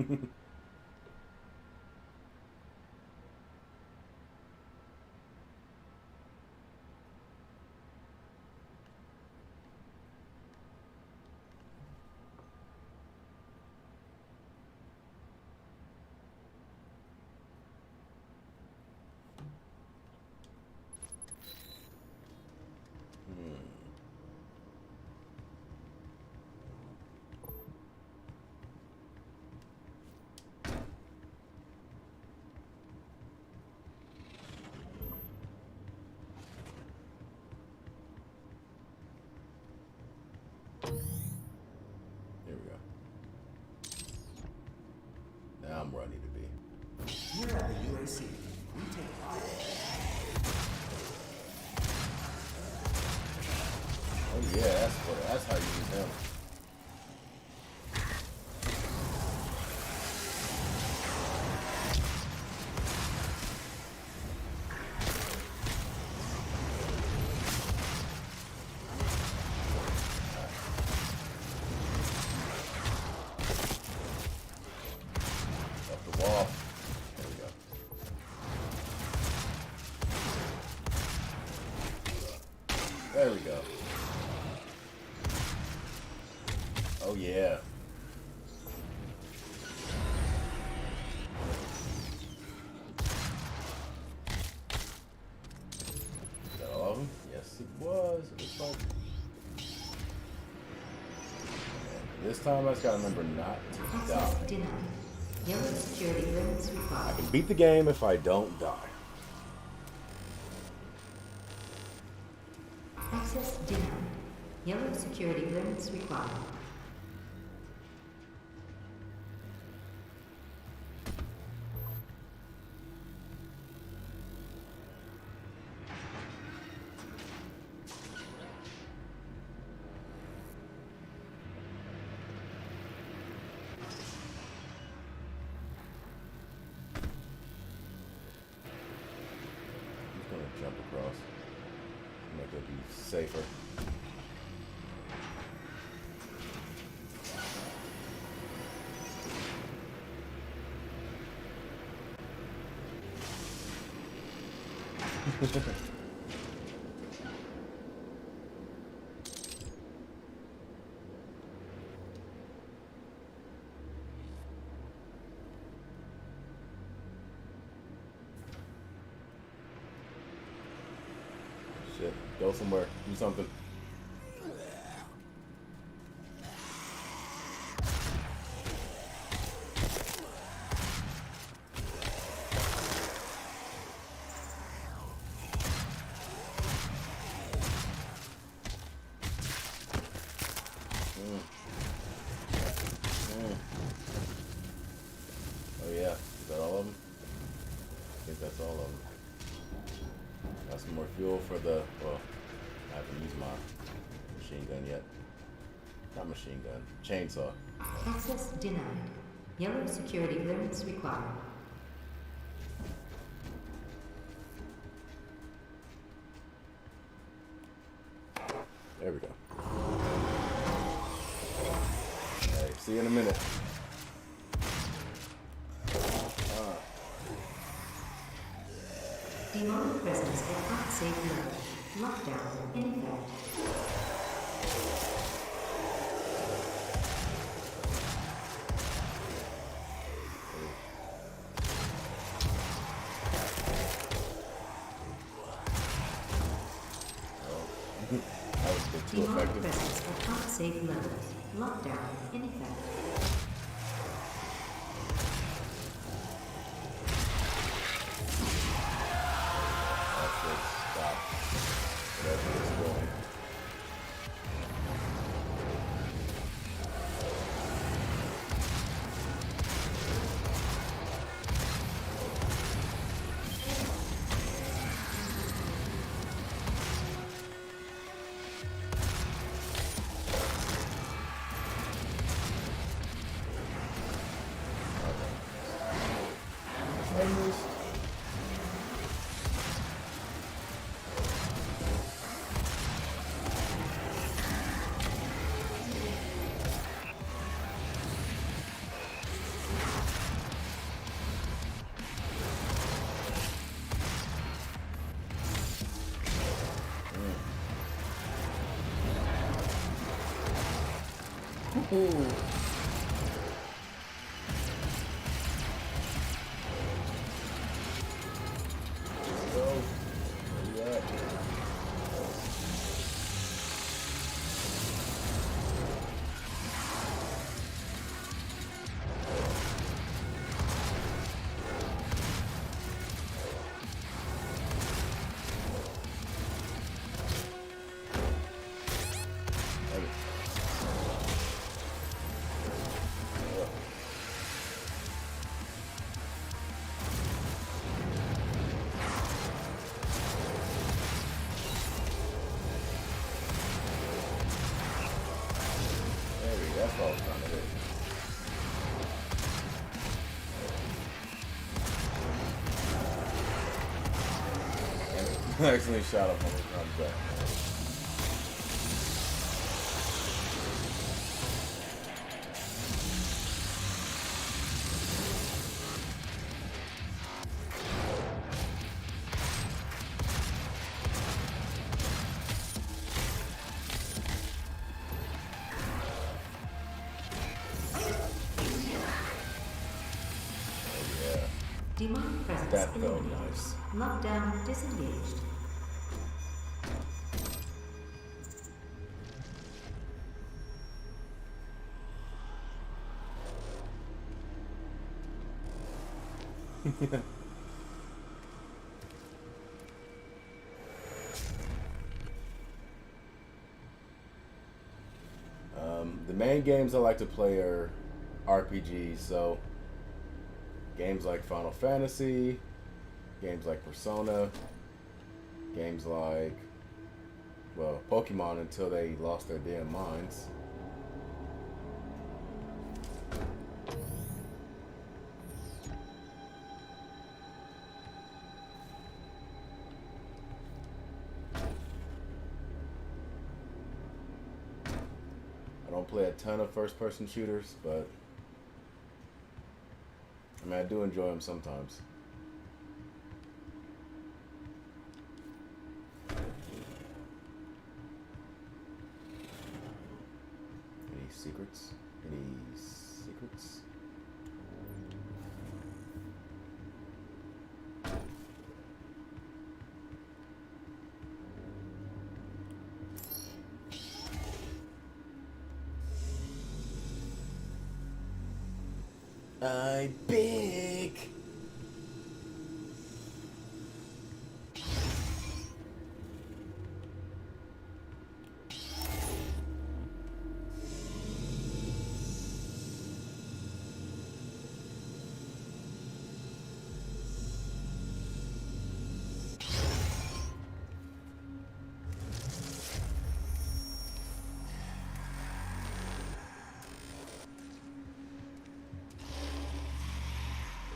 we go. Now I'm where I need to be. Here at the UAC, we take pride. Oh yeah, that's how you use him. Up the wall. There we go. There we go. Oh yeah. Is that all of them? Yes, it was. It looks like. And this time I just gotta remember not to Access die. denied. Yellow security clearance I required. can beat the game if I don't die. Access denied. Yellow security clearance required. I'm just gonna jump across. Make it be safer. Shit, go somewhere, do something. Oh yeah, is that all of them? I think that's all of them. Got some more fuel for the, well, I haven't used my machine gun yet. Not machine gun, chainsaw. Access denied. Yellow security clearance required. There we go. Hey, see you in a minute. Demonic presence at unsafe level. Lockdown in effect. too Demonic effective. presence at unsafe levels. Lockdown in effect. That should stop whatever it's doing. Ooh. Let's go. Where you at? That's all I was trying to hit. I accidentally shot up on the front back. Demonic presence That felt eliminated. nice. Lockdown disengaged. The main games I like to play are RPGs, so games like Final Fantasy, games like Persona, games like, well, Pokemon until they lost their damn minds. I don't play a ton of first-person shooters, but I mean, I do enjoy them sometimes. Any secrets? Any secrets? I'm big.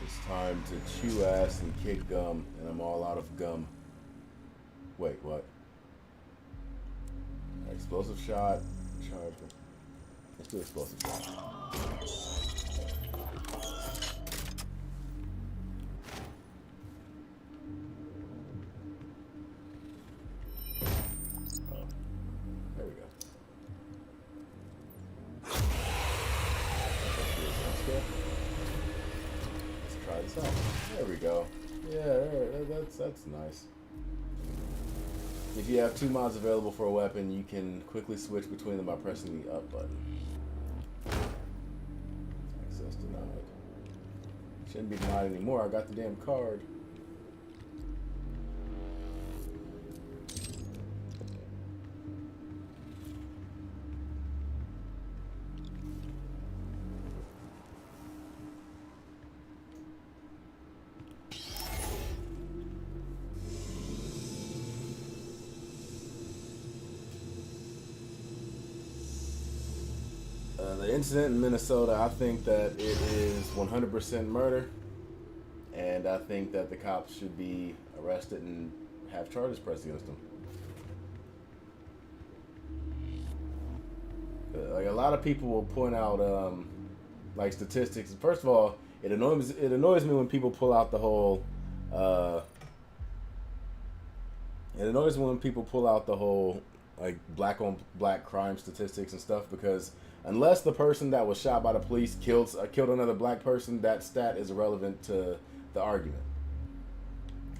It's time to chew ass and kick gum, and I'm all out of gum. Wait, what? Explosive shot, charge. Let's do explosive shot. Oh, there we go. Let's try this out. There we go. Yeah, that's nice. If you have 2 mods available for a weapon, you can quickly switch between them by pressing the up button. Access denied. Shouldn't be denied anymore. I got the damn card. The incident in Minnesota, I think that it is 100% murder, and I think that the cops should be arrested and have charges pressed against them. Like, a lot of people will point out like statistics. First of all, it annoys me when people pull out the whole like black on black crime statistics and stuff, because unless the person that was shot by the police killed another black person, that stat is irrelevant to the argument.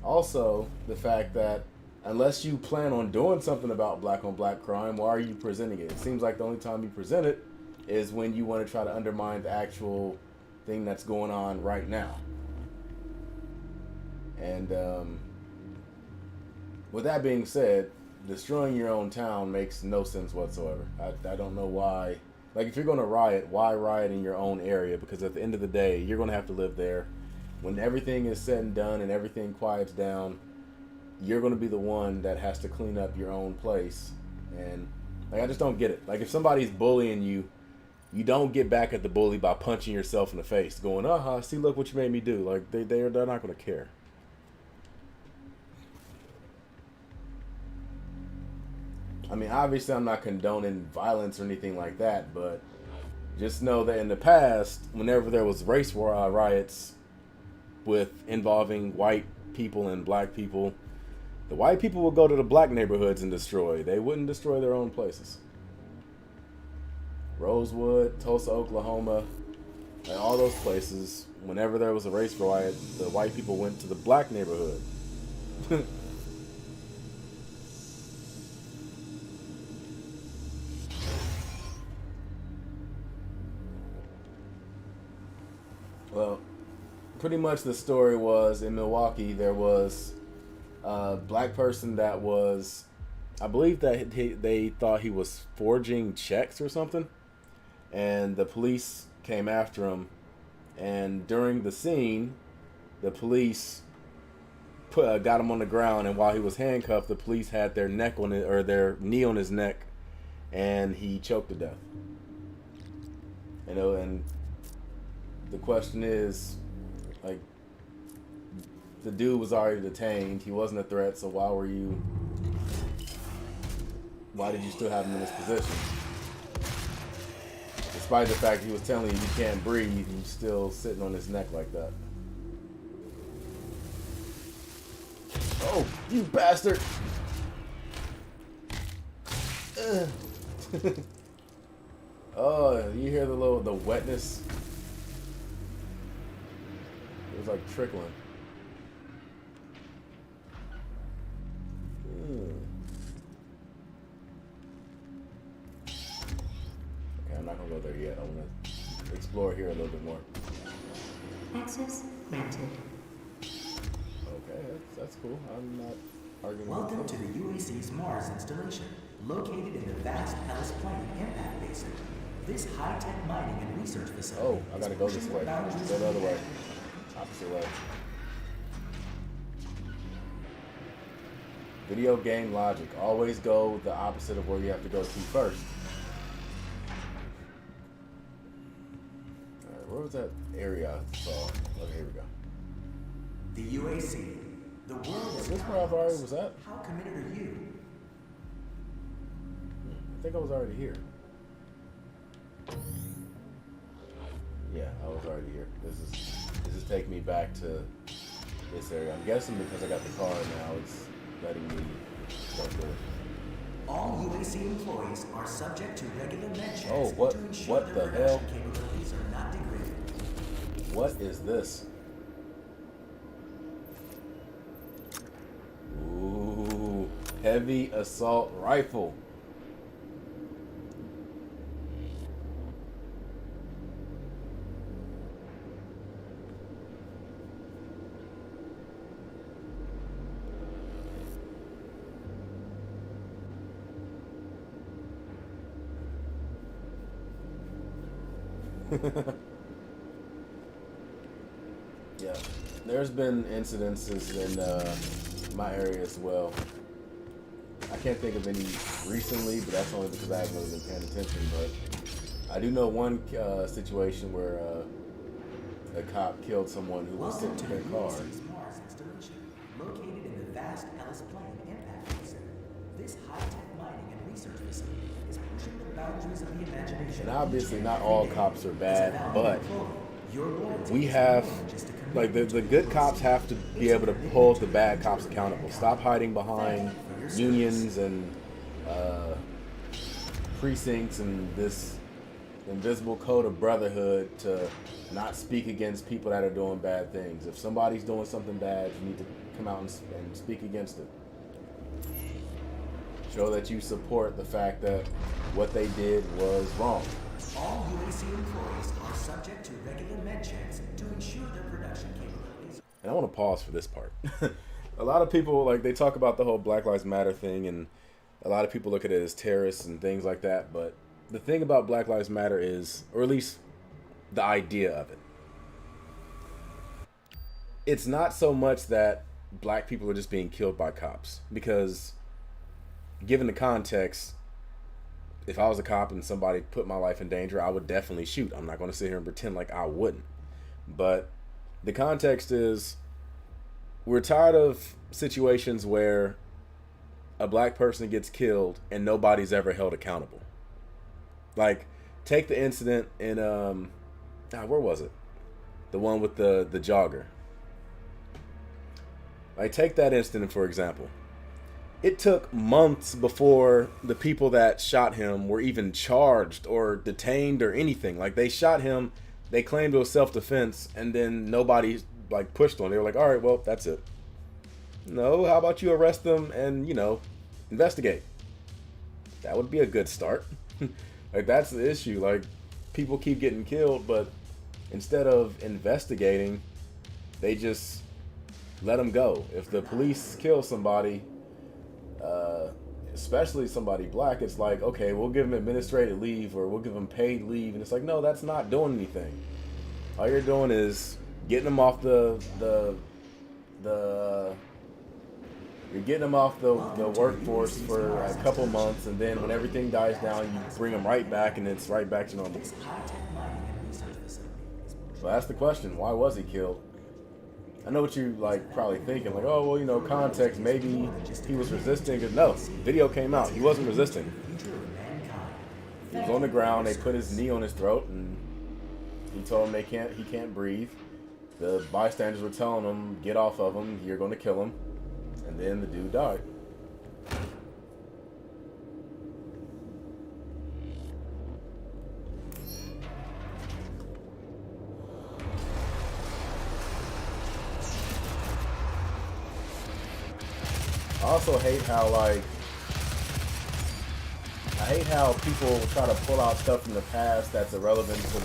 Also, the fact that unless you plan on doing something about black on black crime, why are you presenting it? It seems like the only time you present it is when you want to try to undermine the actual thing that's going on right now. And with that being said, destroying your own town makes no sense whatsoever. I don't know why. Like, if you're going to riot, why riot in your own area? Because at the end of the day, you're going to have to live there. When everything is said and done and everything quiets down, you're going to be the one that has to clean up your own place. And, like, I just don't get it. Like, if somebody's bullying you, you don't get back at the bully by punching yourself in the face, going, see, look what you made me do. Like, they're not going to care. I mean, obviously I'm not condoning violence or anything like that, but just know that in the past, whenever there was race riots involving white people and black people, the white people would go to the black neighborhoods and destroy. They wouldn't destroy their own places. Rosewood, Tulsa, Oklahoma, and all those places, whenever there was a race riot, the white people went to the black neighborhood. Well, pretty much the story was in Milwaukee, there was a black person that was, I believe that they thought he was forging checks or something, and the police came after him, and during the scene, the police got him on the ground, and while he was handcuffed, the police had their their knee on his neck, and he choked to death. And the question is, like, the dude was already detained. He wasn't a threat, so why did you still have him in this position? Despite the fact he was telling you can't breathe, he's still sitting on his neck like that. Oh, you bastard! Oh, you hear the wetness? It was like trickling. Okay, I'm not gonna go there yet. I wanna explore here a little bit more. Access granted. Okay, that's cool. I'm not arguing. Welcome to the UAC's Mars installation, located in the vast Hellas Plain impact basin. This high-tech mining and research facility. Oh, I gotta go this way. Go the other way. Opposite way. Video game logic. Always go the opposite of where you have to go to first. Alright, where was that area I saw? Okay, here we go. The UAC. The world is this where I've already was at? How committed are you? I think I was already here. Yeah, I was already here. This is taking me back to this area. I'm guessing because I got the car now, it's letting me go through it. All UAC employees are subject to regular med checks Oh, what? to ensure What their the production hell? capabilities are not degraded. What is this? Ooh. Heavy assault rifle. Yeah, there's been incidences in my area as well. I can't think of any recently, but that's only because I haven't really been paying attention. But I do know one situation where a cop killed someone who was sitting in their car. Mars installation, located in the vast Ellis Plain Impact Center. This high-tech mining and research facility is pushing the boundaries of the imagination. And obviously, not all cops are bad, but we have, like, the good cops have to be able to hold the bad cops accountable. Stop hiding behind unions and precincts and this invisible code of brotherhood to not speak against people that are doing bad things. If somebody's doing something bad, you need to come out and speak against it. Show that you support the fact that what they did was wrong. All UAC employees are subject to regular med checks to ensure their production capabilities. And I want to pause for this part. A lot of people, like, they talk about the whole Black Lives Matter thing, and a lot of people look at it as terrorists and things like that. But the thing about Black Lives Matter is, or at least the idea of it, it's not so much that black people are just being killed by cops. Because given the context, if I was a cop and somebody put my life in danger, I would definitely shoot. I'm not going to sit here and pretend like I wouldn't. But the context is, we're tired of situations where a black person gets killed and nobody's ever held accountable. Like, take the incident in, where was it? The one with the jogger. Like, take that incident, for example. It took months before the people that shot him were even charged or detained or anything. Like, they shot him, they claimed it was self-defense, and then nobody, like, pushed on. They were like, all right, well, that's it. No, how about you arrest them and, investigate? That would be a good start. Like, that's the issue. Like, people keep getting killed, but instead of investigating, they just let them go. If the police kill somebody, especially somebody black, it's like, okay, we'll give them administrative leave or we'll give them paid leave. And it's like, no, that's not doing anything. All you're doing is getting them off you're getting them off the workforce for a couple months, and then when everything dies down, you bring them right back, and it's right back to normal. So that's the question. Why was he killed? I know what you probably thinking, like, oh, well, context, maybe he was resisting. No, video came out. He wasn't resisting. He was on the ground. They put his knee on his throat, and he told him he can't breathe. The bystanders were telling him, get off of him, you're going to kill him. And then the dude died. I also hate how people try to pull out stuff from the past that's irrelevant to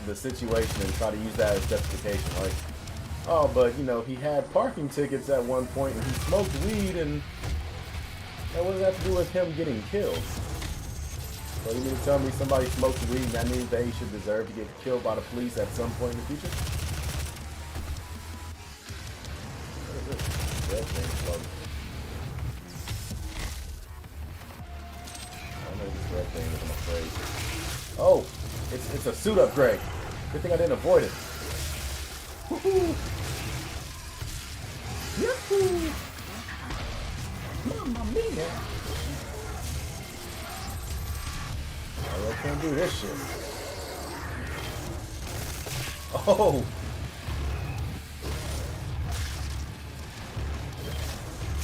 the situation and try to use that as justification. Like, oh, but he had parking tickets at one point and he smoked weed, and what does that have to do with him getting killed? So you mean to tell me somebody smoked weed and that means they should deserve to get killed by the police at some point in the future? What is this? Red thing floating. I don't know this red thing is, I'm afraid. Oh, it's a suit upgrade. Good thing I didn't avoid it. Woohoo! Yahoo! Mamma mia! I can't do this shit. Oh!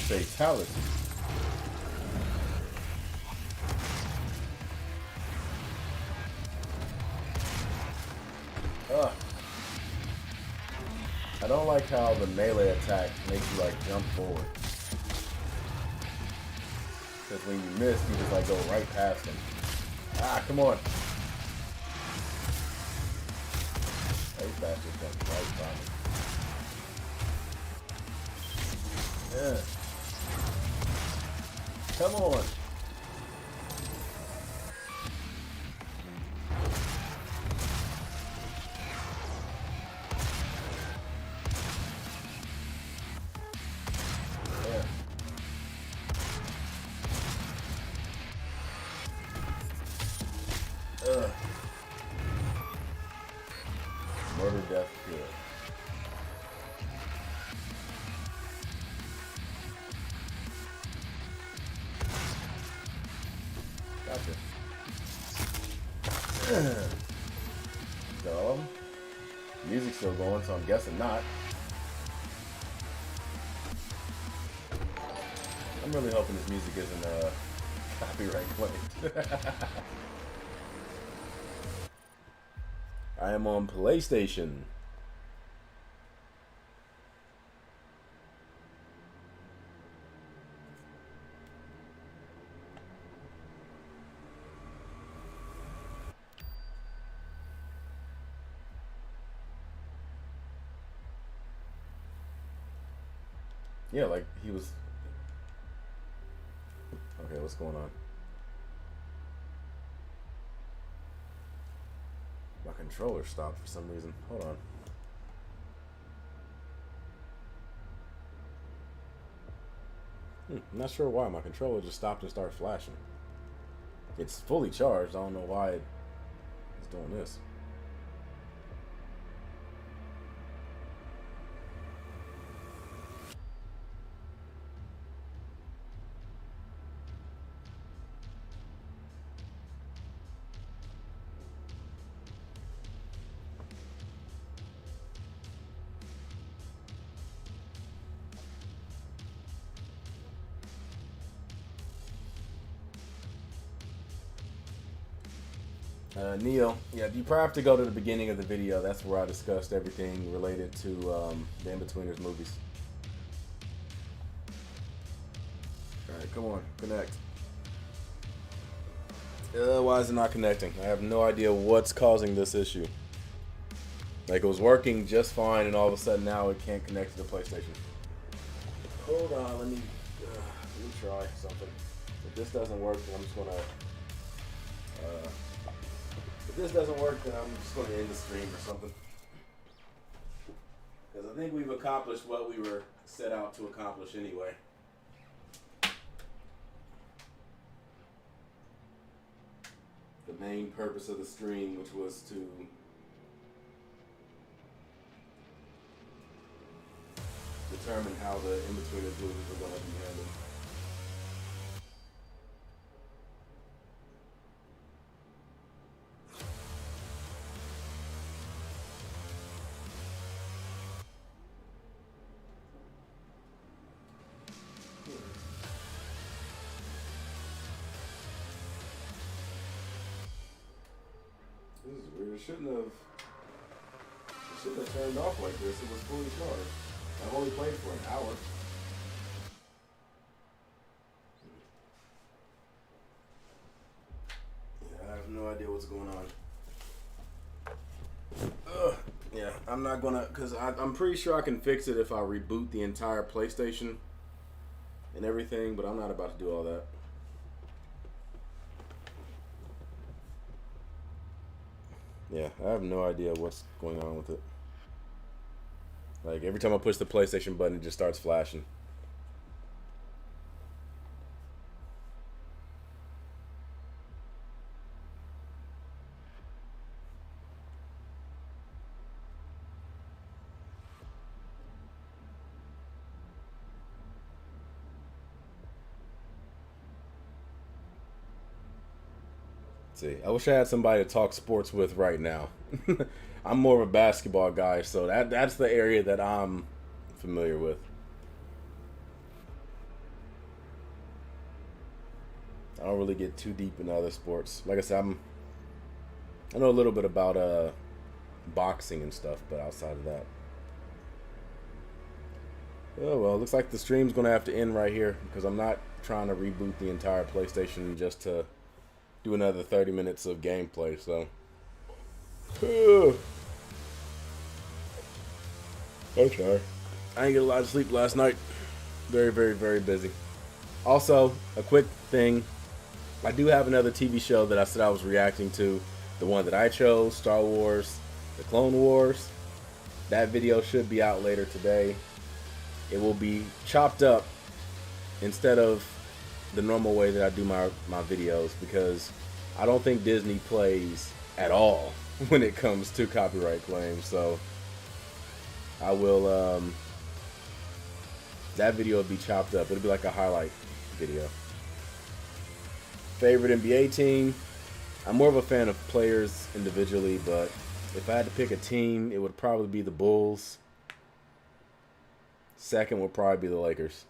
Fatality. I don't like how the melee attack makes you like jump forward. Because when you miss, you just like go right past them. Ah, come on. These bastards jumped right by me. Yeah. Come on. Yeah. Ugh. Murder, death, kill. Gotcha. Got all of them? Music's still going, so I'm guessing not. I'm really hoping this music isn't copyright claimed. I am on PlayStation. Yeah, like he was. Okay, what's going on? My controller stopped for some reason. Hold on. I'm not sure why. My controller just stopped and started flashing. It's fully charged. I don't know why it's doing this. Neo, yeah, you probably have to go to the beginning of the video. That's where I discussed everything related to the In-Betweeners movies. Alright, come on, connect. Why is it not connecting? I have no idea what's causing this issue. Like, it was working just fine, and all of a sudden now it can't connect to the PlayStation. Hold on, let me try something. If this doesn't work, then I'm just gonna... if this doesn't work, then I'm just going to end the stream or something. Because I think we've accomplished what we were set out to accomplish anyway. The main purpose of the stream, which was to determine how the In-Betweeners movies were going to be handled. This is weird. It shouldn't have turned off like this. It was fully charged. I've only played for an hour. Yeah, I have no idea what's going on. Yeah, I'm not gonna, cause I'm pretty sure I can fix it if I reboot the entire PlayStation and everything, but I'm not about to do all that. Yeah, I have no idea what's going on with it. Like, every time I push the PlayStation button, it just starts flashing. See, I wish I had somebody to talk sports with right now. I'm more of a basketball guy, so that's the area that I'm familiar with. I don't really get too deep into other sports. Like I said, I know a little bit about boxing and stuff, but outside of that, Oh, well, looks like the stream's going to have to end right here because I'm not trying to reboot the entire PlayStation just to do another 30 minutes of gameplay, so. I'm sorry. I didn't get a lot of sleep last night. Very, very, very busy. Also, a quick thing. I do have another TV show that I said I was reacting to. The one that I chose, Star Wars, The Clone Wars. That video should be out later today. It will be chopped up instead of the normal way that I do my videos because I don't think Disney plays at all when it comes to copyright claims. So I will, that video will be chopped up. It'll be like a highlight video. Favorite NBA team? I'm more of a fan of players individually, but if I had to pick a team, it would probably be the Bulls. Second would probably be the Lakers.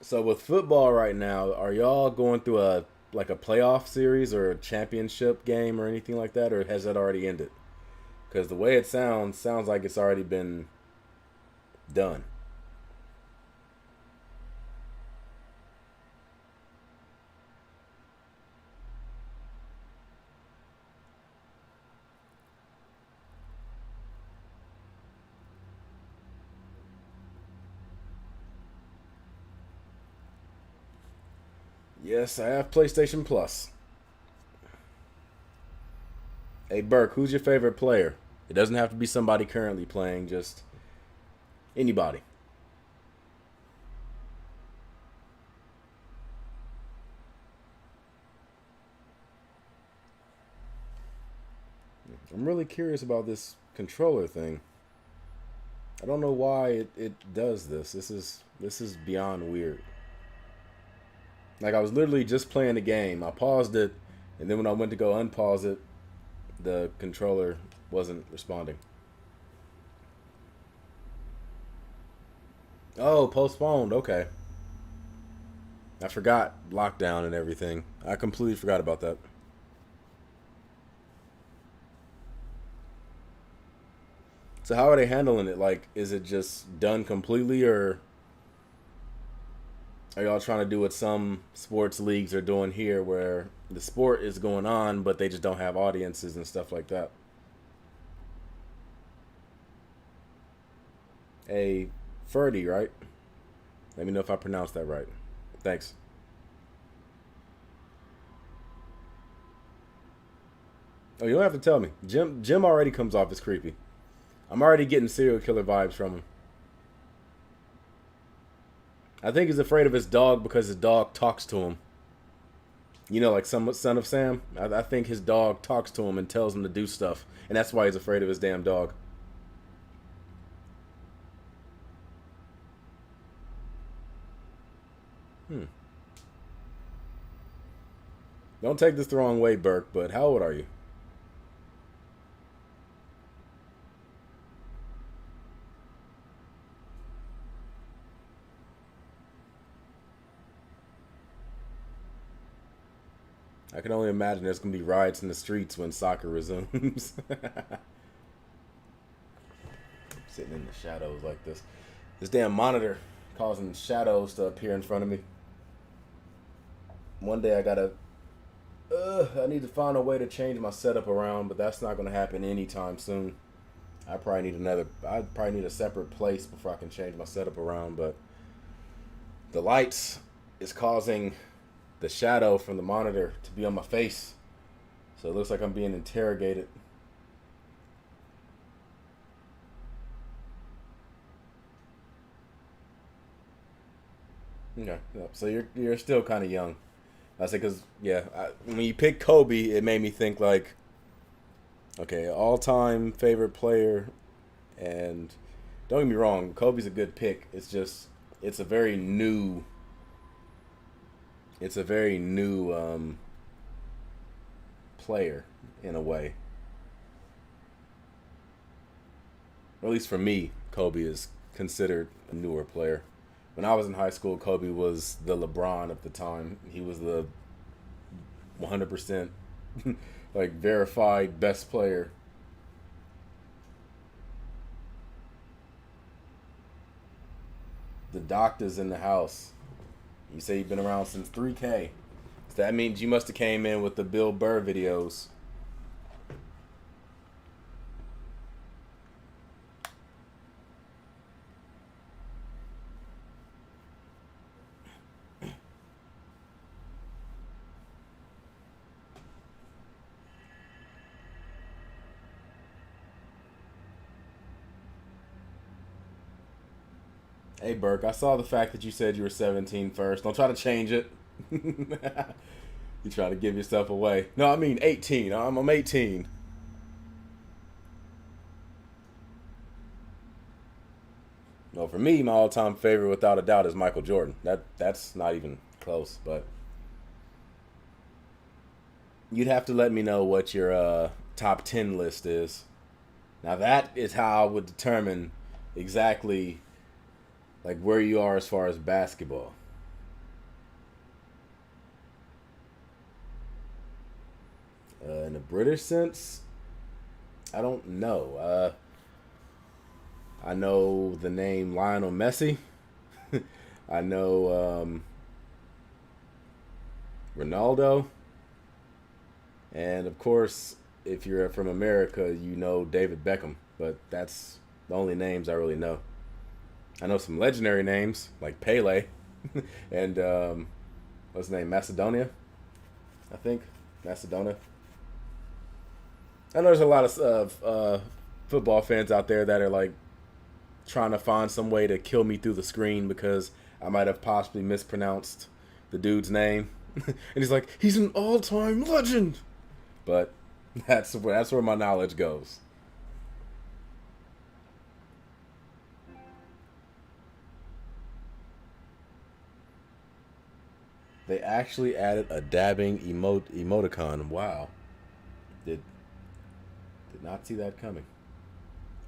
So with football right now, are y'all going through a playoff series or a championship game or anything like that, or has that already ended? Because the way it sounds like it's already been done. Yes, I have PlayStation Plus. Hey, Burke, who's your favorite player? It doesn't have to be somebody currently playing, just anybody. I'm really curious about this controller thing. I don't know why it does this. This is beyond weird. Like, I was literally just playing the game. I paused it, and then when I went to go unpause it, the controller wasn't responding. Oh, postponed. Okay. I forgot lockdown and everything. I completely forgot about that. So how are they handling it? Like, is it just done completely, or are y'all trying to do what some sports leagues are doing here where the sport is going on, but they just don't have audiences and stuff like that? A Ferdy, right? Let me know if I pronounced that right. Thanks. Oh, you don't have to tell me. Jim already comes off as creepy. I'm already getting serial killer vibes from him. I think he's afraid of his dog because his dog talks to him. You know, like some Son of Sam. I think his dog talks to him and tells him to do stuff. And that's why he's afraid of his damn dog. Don't take this the wrong way, Burke, but how old are you? I can only imagine there's going to be riots in the streets when soccer resumes. Sitting in the shadows like this. This damn monitor causing shadows to appear in front of me. One day I need to find a way to change my setup around, but that's not going to happen anytime soon. I probably need a separate place before I can change my setup around, but the lights is causing the shadow from the monitor to be on my face. So it looks like I'm being interrogated. Okay, so you're still kind of young. I say because when you pick Kobe, it made me think like, okay, all-time favorite player, and don't get me wrong, Kobe's a good pick. It's just it's a very new player in a way. Or at least for me, Kobe is considered a newer player. when I was in high school, Kobe was the LeBron of the time. He was the 100% like verified best player. The doctor's in the house. You say you've been around since 3K. So that means you must have came in with the Bill Burr videos. Hey, Burke, I saw the fact that you said you were 17 first. Don't try to change it. You try to give yourself away. No, I mean 18. I'm 18. No, for me, my all-time favorite, without a doubt, is Michael Jordan. That's not even close, but you'd have to let me know what your top 10 list is. Now, that is how I would determine exactly like where you are as far as basketball. In the British sense, I don't know. I know the name Lionel Messi. I know Ronaldo. And of course, if you're from America, you know David Beckham. But that's the only names I really know. I know some legendary names like Pele and what's his name? Macedonia, I think. Macedonia. I know there's a lot of football fans out there that are like trying to find some way to kill me through the screen because I might have possibly mispronounced the dude's name. And he's like, he's an all-time legend. But that's where my knowledge goes. They actually added a dabbing emoticon. Wow. Did not see that coming.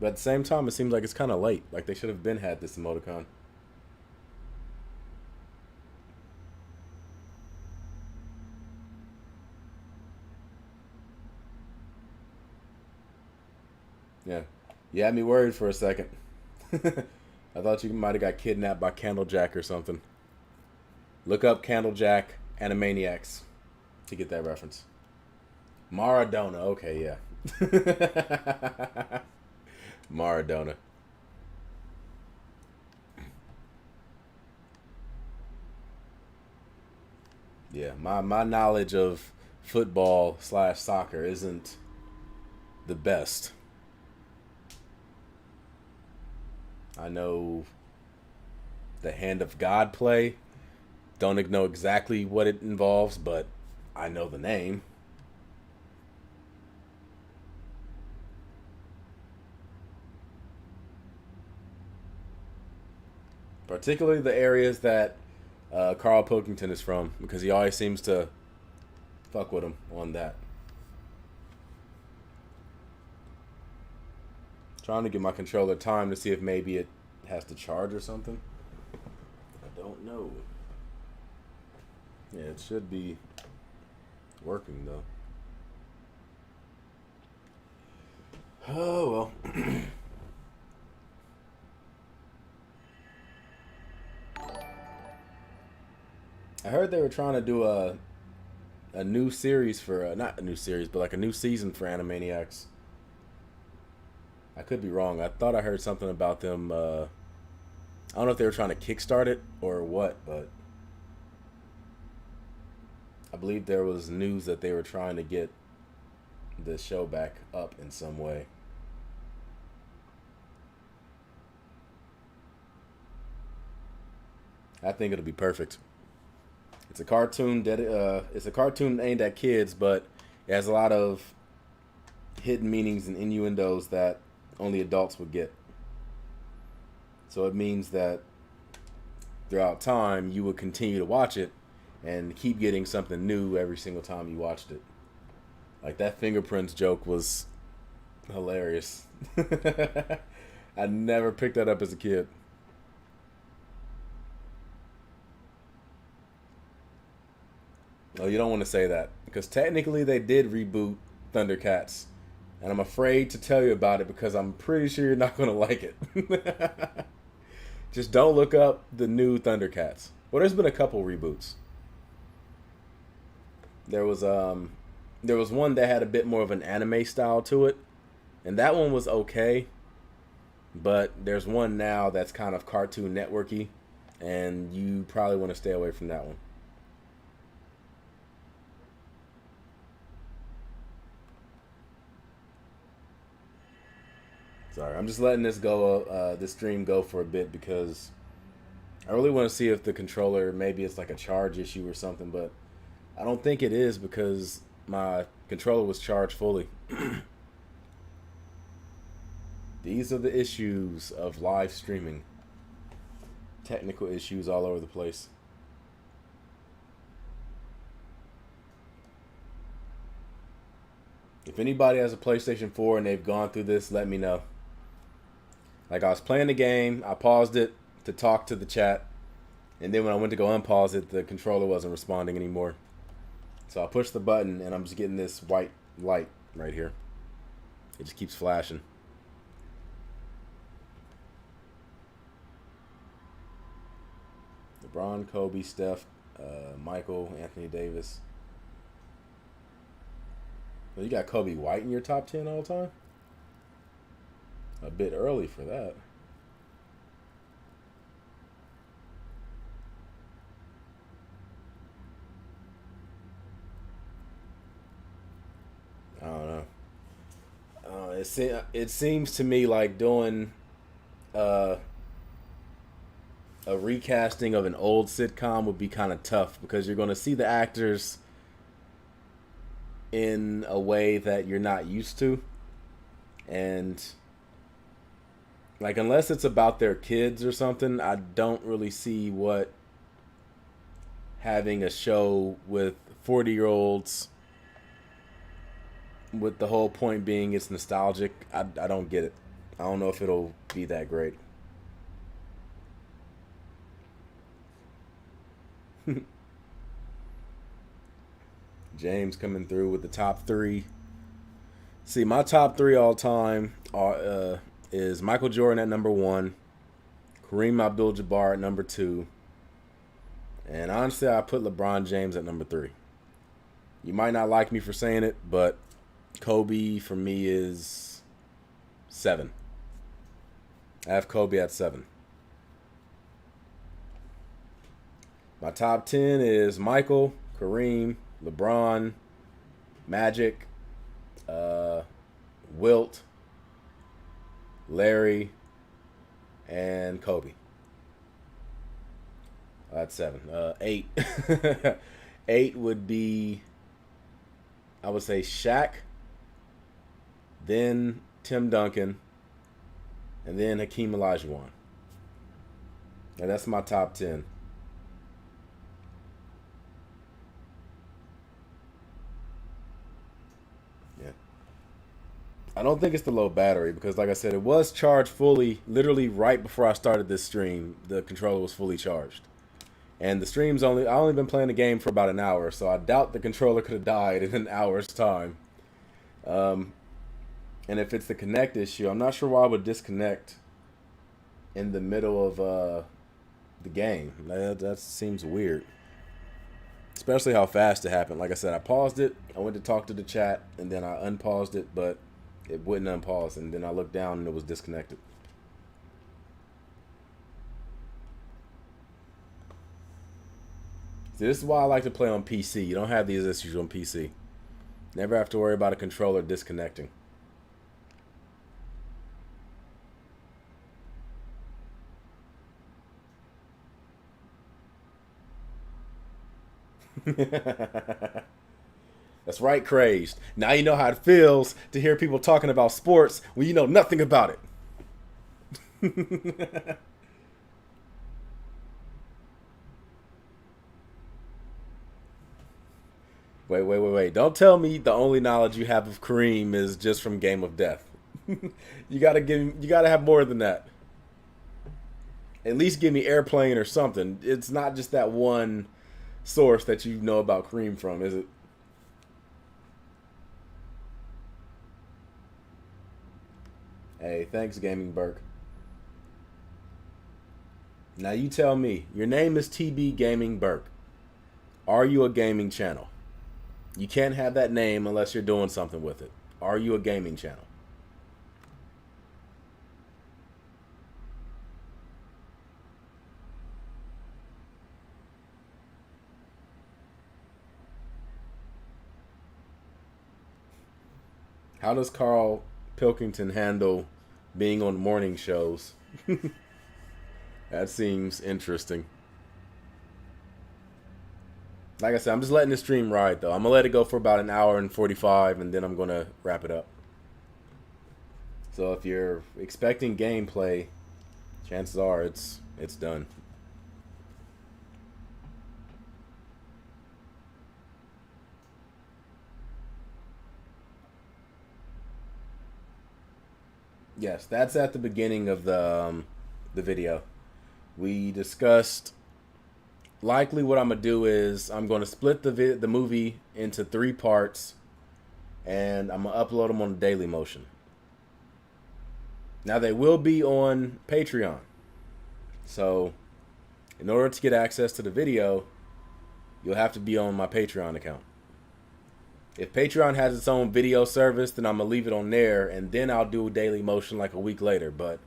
But at the same time, it seems like it's kind of late. Like they should have been had this emoticon. Yeah. You had me worried for a second. I thought you might have got kidnapped by Candlejack or something. Look up Candlejack Animaniacs to get that reference. Maradona. Okay, yeah. Maradona. Yeah, my knowledge of football / soccer isn't the best. I know the Hand of God play. Don't know exactly what it involves, but I know the name. Particularly the areas that Carl Pilkington is from, because he always seems to fuck with him on that. Trying to give my controller time to see if maybe it has to charge or something. I don't know. Yeah, it should be working though. Oh well. I heard they were trying to do a new series for not a new series, but like a new season for Animaniacs. I could be wrong. I thought I heard something about them. I don't know if they were trying to kickstart it or what, but I believe there was news that they were trying to get the show back up in some way. I think it'll be perfect. It's a cartoon it's a cartoon aimed at kids, but it has a lot of hidden meanings and innuendos that only adults would get. So it means that throughout time you would continue to watch it and keep getting something new every single time you watched it. Like that fingerprints joke was hilarious. I never picked that up as a kid. No, you don't want to say that because technically they did reboot Thundercats, and I'm afraid to tell you about it because I'm pretty sure you're not going to like it. Just don't look up the new Thundercats. Well, there's been a couple reboots. There was one that had a bit more of an anime style to it, and that one was okay. But there's one now that's kind of Cartoon Networky, and you probably want to stay away from that one. Sorry, I'm just letting this go. This stream go for a bit because I really want to see if the controller, maybe it's like a charge issue or something, but I don't think it is because my controller was charged fully. These are the issues of live streaming. Technical issues all over the place. If anybody has a PlayStation 4 and they've gone through this, let me know. Like, I was playing the game, I paused it to talk to the chat, and then when I went to go unpause it, the controller wasn't responding anymore. So I pushed the button, and I'm just getting this white light right here. It just keeps flashing. LeBron, Kobe, Steph, Michael, Anthony Davis. Well, you got Kobe White in your top 10 all time? A bit early for that. I don't know. It seems to me like doing a recasting of an old sitcom would be kind of tough because you're going to see the actors in a way that you're not used to. And like, unless it's about their kids or something, I don't really see what having a show with 40-year-olds with the whole point being it's nostalgic. I don't get it. I don't know if it'll be that great. James coming through with the top 3. See, my top 3 all time are is Michael Jordan at number 1, Kareem Abdul-Jabbar at number 2, and honestly, I put LeBron James at number 3. You might not like me for saying it, but Kobe for me is 7. I have Kobe at 7. My top 10 is Michael, Kareem, LeBron, Magic, Wilt, Larry, and Kobe. That's 7. 8. 8 would be, I would say, Shaq, then Tim Duncan, and then Hakeem Olajuwon. And that's my top 10. I don't think it's the low battery because, like I said, it was charged fully literally right before I started this stream. The controller was fully charged. And the stream's I only been playing the game for about an hour, so I doubt the controller could have died in an hour's time. And if it's the connect issue, I'm not sure why I would disconnect in the middle of the game. That seems weird. Especially how fast it happened. Like I said, I paused it, I went to talk to the chat, and then I unpaused it, but it wouldn't unpause, and then I looked down and it was disconnected. See, this is why I like to play on PC. You don't have these issues on PC. Never have to worry about a controller disconnecting. That's right, Crazed. Now you know how it feels to hear people talking about sports when you know nothing about it. Wait. Don't tell me the only knowledge you have of Kareem is just from Game of Death. You gotta have more than that. At least give me Airplane or something. It's not just that one source that you know about cream from, is it? Hey, thanks, Gaming Burke. Now you tell me, your name is TB Gaming Burke. Are you a gaming channel? You can't have that name unless you're doing something with it. Are you a gaming channel? How does Carl Pilkington handle being on morning shows? That seems interesting. Like I said, I'm just letting the stream ride, though. I'm going to let it go for about an hour and 45, and then I'm going to wrap it up. So if you're expecting gameplay, chances are it's done. Yes, that's at the beginning of the video. We discussed likely what I'm gonna do is I'm gonna split the movie into 3 parts, and I'm gonna upload them on Daily Motion. Now they will be on Patreon, so in order to get access to the video, you'll have to be on my Patreon account. If Patreon has its own video service, then I'm going to leave it on there, and then I'll do Daily Motion like a week later. But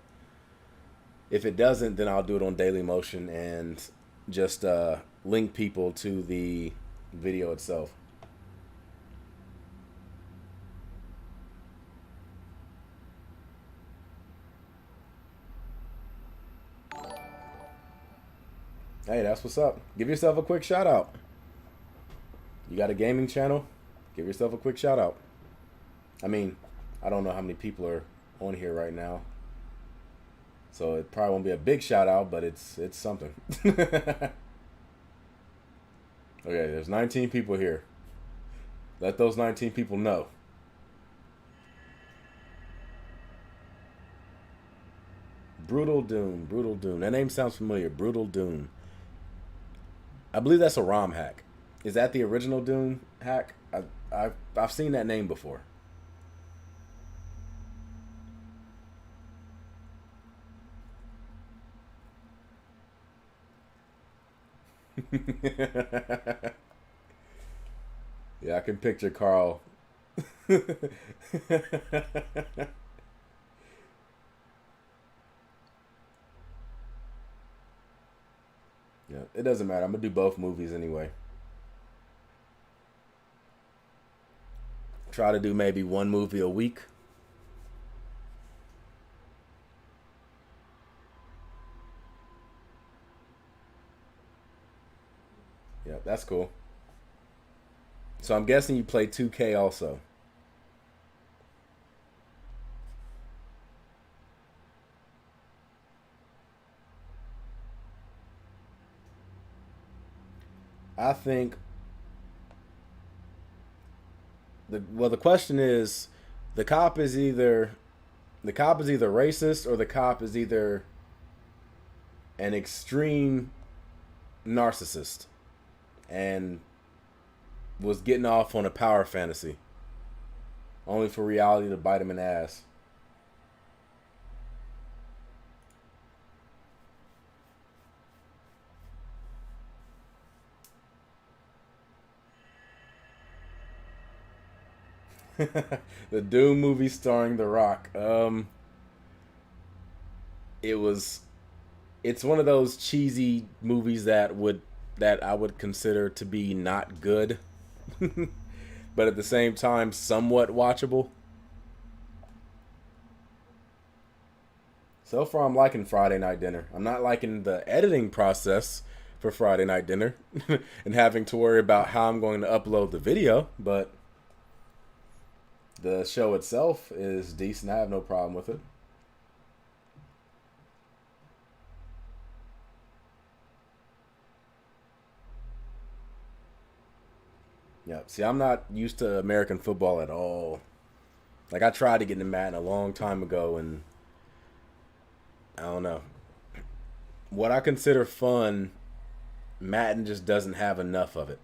if it doesn't, then I'll do it on Daily Motion and just link people to the video itself. Hey, that's what's up. Give yourself a quick shout out. You got a gaming channel? Give yourself a quick shout out. I mean, I don't know how many people are on here right now, so it probably won't be a big shout out, but it's something. Okay, there's 19 people here. Let those 19 people know. Brutal Doom, Brutal Doom. That name sounds familiar. Brutal Doom. I believe that's a ROM hack. Is that the original Doom hack? I've seen that name before. Yeah, I can picture Carl. Yeah, it doesn't matter. I'm gonna do both movies anyway. Try to do maybe one movie a week. Yeah, that's cool. So I'm guessing you play 2K also. I think the question is, the cop is either racist, or the cop is either an extreme narcissist and was getting off on a power fantasy only for reality to bite him in the ass. The Doom movie starring The Rock. It's one of those cheesy movies that I would consider to be not good, but at the same time somewhat watchable. So far I'm liking Friday Night Dinner. I'm not liking the editing process for Friday Night Dinner and having to worry about how I'm going to upload the video, but the show itself is decent. I have no problem with it. Yeah, see, I'm not used to American football at all. Like, I tried to get into Madden a long time ago, and I don't know. What I consider fun Madden just doesn't have enough of it.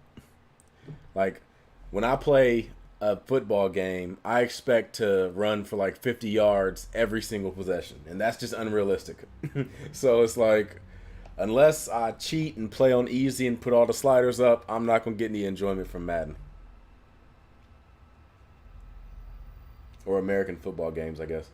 Like, when I play a football game, I expect to run for like 50 yards every single possession, and that's just unrealistic. So it's like, unless I cheat and play on easy and put all the sliders up, I'm not going to get any enjoyment from Madden. Or American football games, I guess.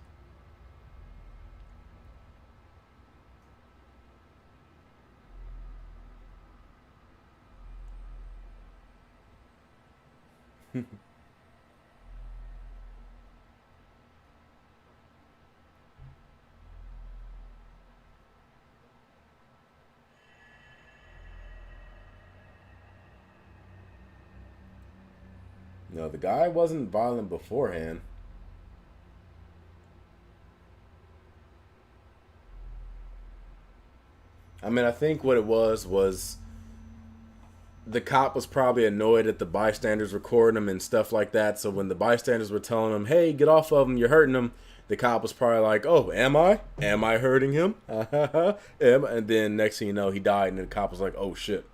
No, the guy wasn't violent beforehand. I mean, I think what it was the cop was probably annoyed at the bystanders recording him and stuff like that. So when the bystanders were telling him, "Hey, get off of him, you're hurting him," the cop was probably like, "Oh, am I? Am I hurting him?" And then next thing you know, he died, and the cop was like, "Oh shit."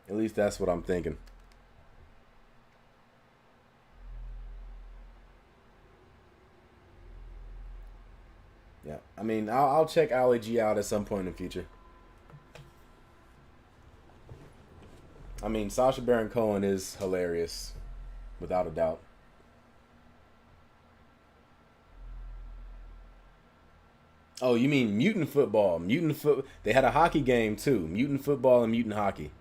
At least that's what I'm thinking. Yeah, I mean, I'll check Ali G out at some point in the future. I mean, Sacha Baron Cohen is hilarious, without a doubt. Oh, you mean Mutant Football? They had a hockey game too. Mutant Football and Mutant Hockey.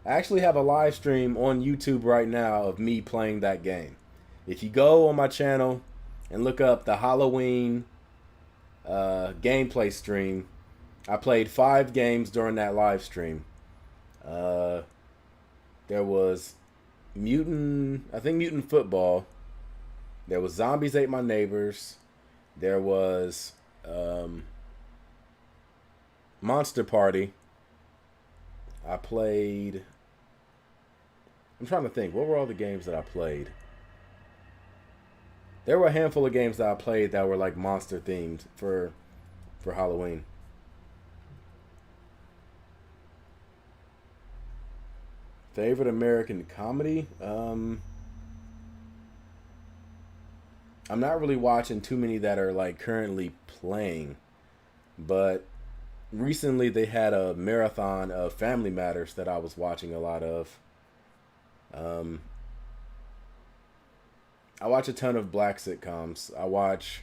I actually have a live stream on YouTube right now of me playing that game. If you go on my channel and look up the Halloween gameplay stream, I played 5 games during that live stream. There was Mutant Football. There was Zombies Ate My Neighbors. There was Monster Party. I played... I'm trying to think. What were all the games that I played? There were a handful of games that I played that were like monster themed for Halloween. Favorite American comedy? I'm not really watching too many that are like currently playing, but recently they had a marathon of Family Matters that I was watching a lot of. I watch a ton of black sitcoms. I watched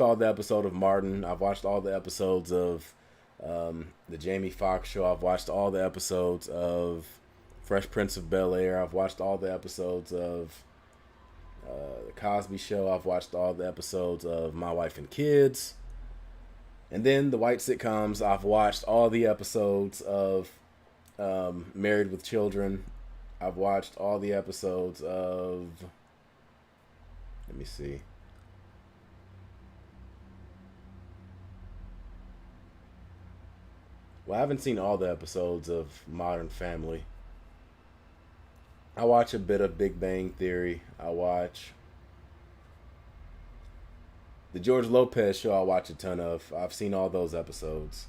all the episode of Martin. I've watched all the episodes of the Jamie Foxx show. I've watched all the episodes of Fresh Prince of Bel-Air. I've watched all the episodes of the Cosby Show. I've watched all the episodes of My Wife and Kids. And then the white sitcoms, I've watched all the episodes of Married with Children. I've watched all the episodes of... Let me see. Well, I haven't seen all the episodes of Modern Family. I watch a bit of Big Bang Theory. I watch the George Lopez show. I watch a ton of. I've seen all those episodes.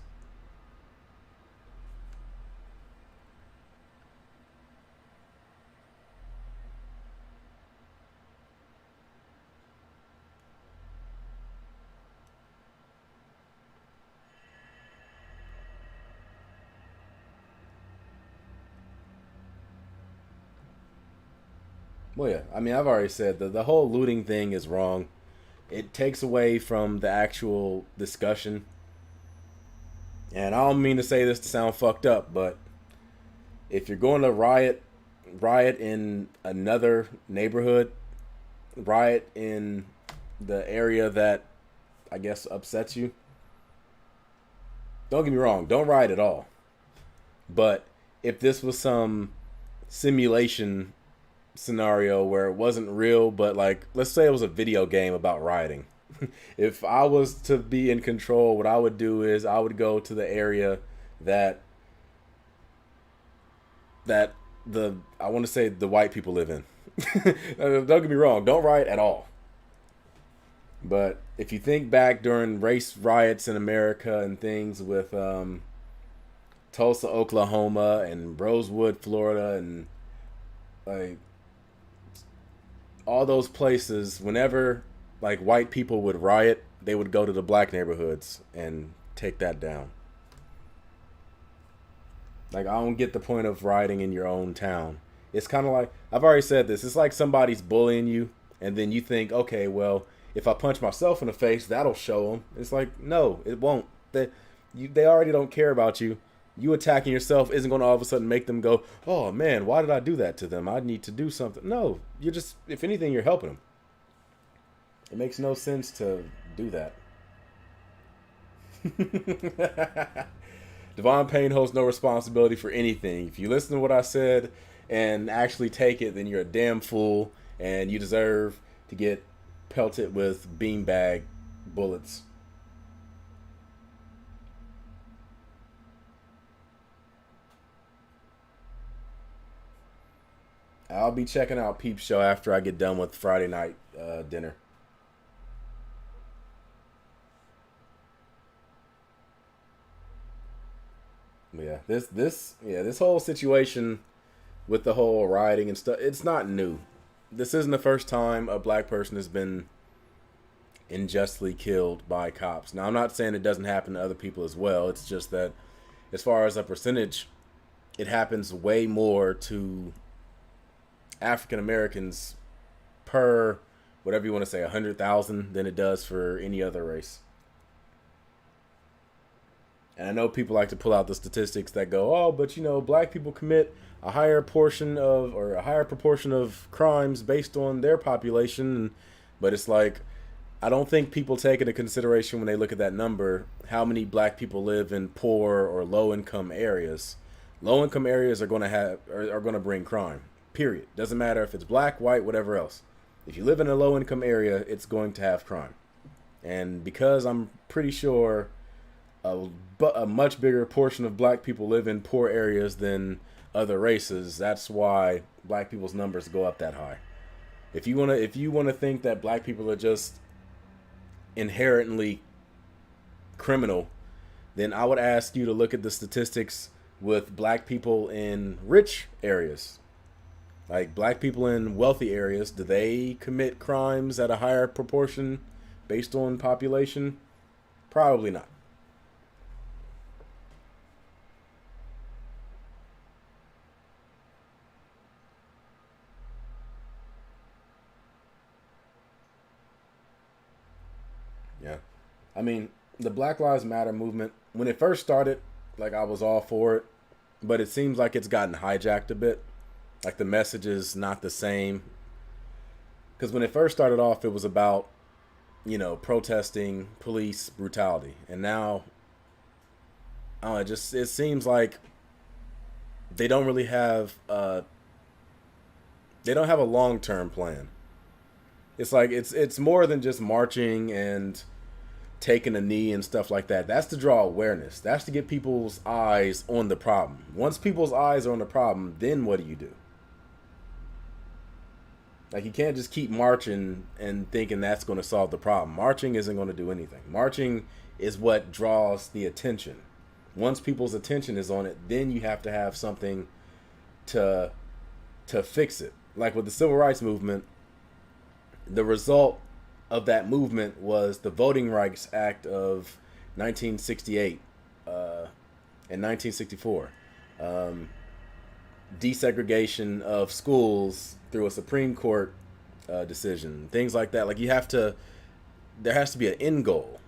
Well, yeah. I mean, I've already said that the whole looting thing is wrong. It takes away from the actual discussion. And I don't mean to say this to sound fucked up, but if you're going to riot in another neighborhood, riot in the area that I guess upsets you, don't get me wrong, don't riot at all. But if this was some simulation scenario where it wasn't real, but like, let's say it was a video game about rioting. If I was to be in control, what I would do is I would go to the area that I want to say the white people live in. Don't get me wrong, don't riot at all. But if you think back during race riots in America and things with Tulsa, Oklahoma, and Rosewood, Florida, and like all those places, whenever like white people would riot, they would go to the black neighborhoods and take that down. Like, I don't get the point of rioting in your own town. It's kind of like, I've already said this, it's like somebody's bullying you, and then you think, okay, well, if I punch myself in the face, that'll show them. It's like, no, it won't. They already don't care about you. You attacking yourself isn't going to all of a sudden make them go, oh man, why did I do that to them? I need to do something. No, you're just, if anything, you're helping them. It makes no sense to do that. Devon Payne holds no responsibility for anything. If you listen to what I said and actually take it, then you're a damn fool and you deserve to get pelted with beanbag bullets. I'll be checking out Peep Show after I get done with Friday night dinner. Yeah, this whole situation with the whole rioting and stuff, it's not new. This isn't the first time a black person has been unjustly killed by cops. Now, I'm not saying it doesn't happen to other people as well. It's just that as far as a percentage, it happens way more to African Americans per, whatever you want to say, 100,000 than it does for any other race. And I know people like to pull out the statistics that go, oh, but you know, black people commit a higher proportion of crimes based on their population. But it's like, I don't think people take into consideration when they look at that number how many black people live in poor or low income areas. Low income areas are going to bring crime. Period. Doesn't matter if it's black, white, whatever else. If you live in a low income area, it's going to have crime. And because I'm pretty sure a much bigger portion of black people live in poor areas than other races, that's why black people's numbers go up that high. If you want to think that black people are just inherently criminal, then I would ask you to look at the statistics with black people in rich areas. Like black people in wealthy areas, do they commit crimes at a higher proportion based on population? Probably not. Yeah. I mean, the Black Lives Matter movement, when it first started, like I was all for it, but it seems like it's gotten hijacked a bit. Like the message is not the same. Because when it first started off, it was about, you know, protesting police brutality. And now, I don't know, it seems like they don't really have a long-term plan. It's like it's more than just marching and taking a knee and stuff like that. That's to draw awareness. That's to get people's eyes on the problem. Once people's eyes are on the problem, then what do you do? Like, you can't just keep marching and thinking that's going to solve the problem. Marching isn't going to do anything. Marching is what draws the attention. Once people's attention is on it, then you have to have something to fix it. Like with the Civil Rights Movement, the result of that movement was the Voting Rights Act of 1968 and 1964. Desegregation of schools through a Supreme Court decision. Things like that. Like there has to be an end goal.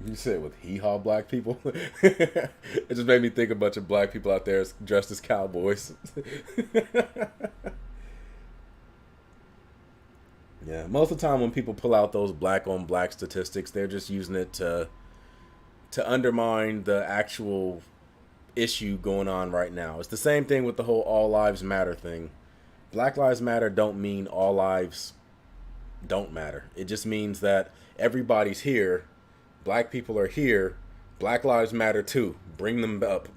You said with hee-haw black people? It just made me think a bunch of black people out there dressed as cowboys. Yeah, most of the time when people pull out those black on black statistics, they're just using it to undermine the actual issue going on right now. It's the same thing with the whole all lives matter thing. Black lives matter don't mean all lives don't matter. It just means that everybody's here. Black people are here. Black lives matter too. Bring them up.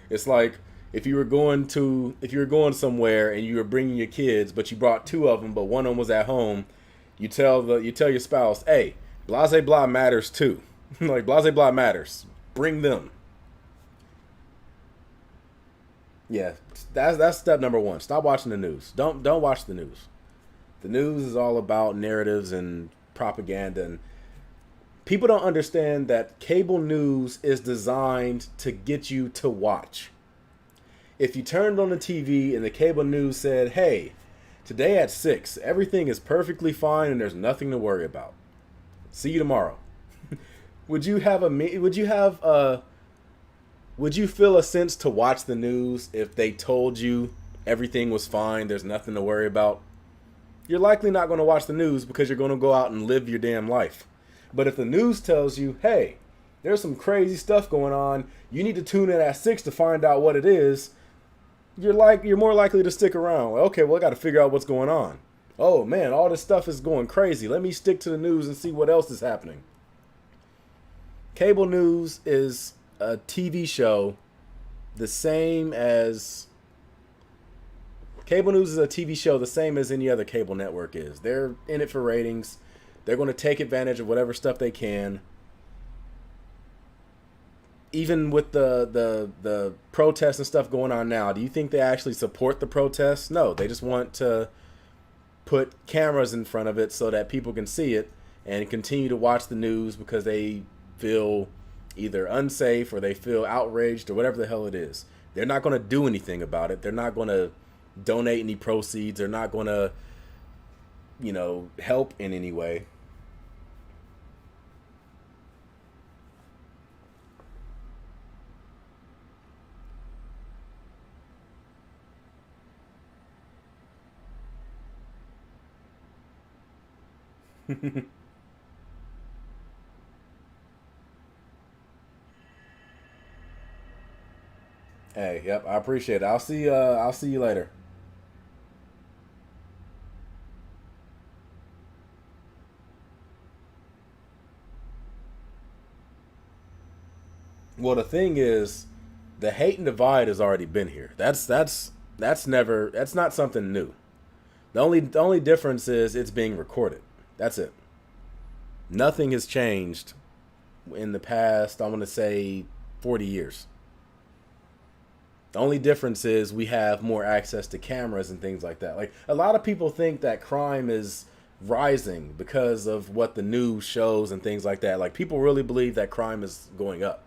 It's like if you were going somewhere and you were bringing your kids, but you brought two of them, but one of them was at home. You tell your spouse, "Hey, blase blah matters too." Like blase blah matters. Bring them. Yeah, that's step number one. Stop watching the news. Don't watch the news. The news is all about narratives and propaganda, and people don't understand that cable news is designed to get you to watch. If you turned on the TV and the cable news said, "Hey, today at 6, everything is perfectly fine and there's nothing to worry about. See you tomorrow." Would you feel a sense to watch the news if they told you everything was fine, there's nothing to worry about? You're likely not going to watch the news because you're going to go out and live your damn life. But if the news tells you, "Hey, there's some crazy stuff going on, you need to tune in at 6 to find out what it is," you're more likely to stick around. Like, okay, well, I got to figure out what's going on. Oh man, all this stuff is going crazy. Let me stick to the news and see what else is happening. Cable news is a TV show the same as any other cable network is. They're in it for ratings. They're going to take advantage of whatever stuff they can. Even with the protests and stuff going on now, do you think they actually support the protests? No, they just want to put cameras in front of it so that people can see it and continue to watch the news because they feel either unsafe or they feel outraged or whatever the hell it is. They're not going to do anything about it. They're not going to donate any proceeds. They're not going to, help in any way. Hey, yep, I appreciate it. I'll see you later. Well, the thing is, the hate and divide has already been here. That's not something new. The only difference is it's being recorded. That's it. Nothing has changed in the past, I want to say 40 years. The only difference is we have more access to cameras and things like that. Like, a lot of people think that crime is rising because of what the news shows and things like that. Like, people really believe that crime is going up,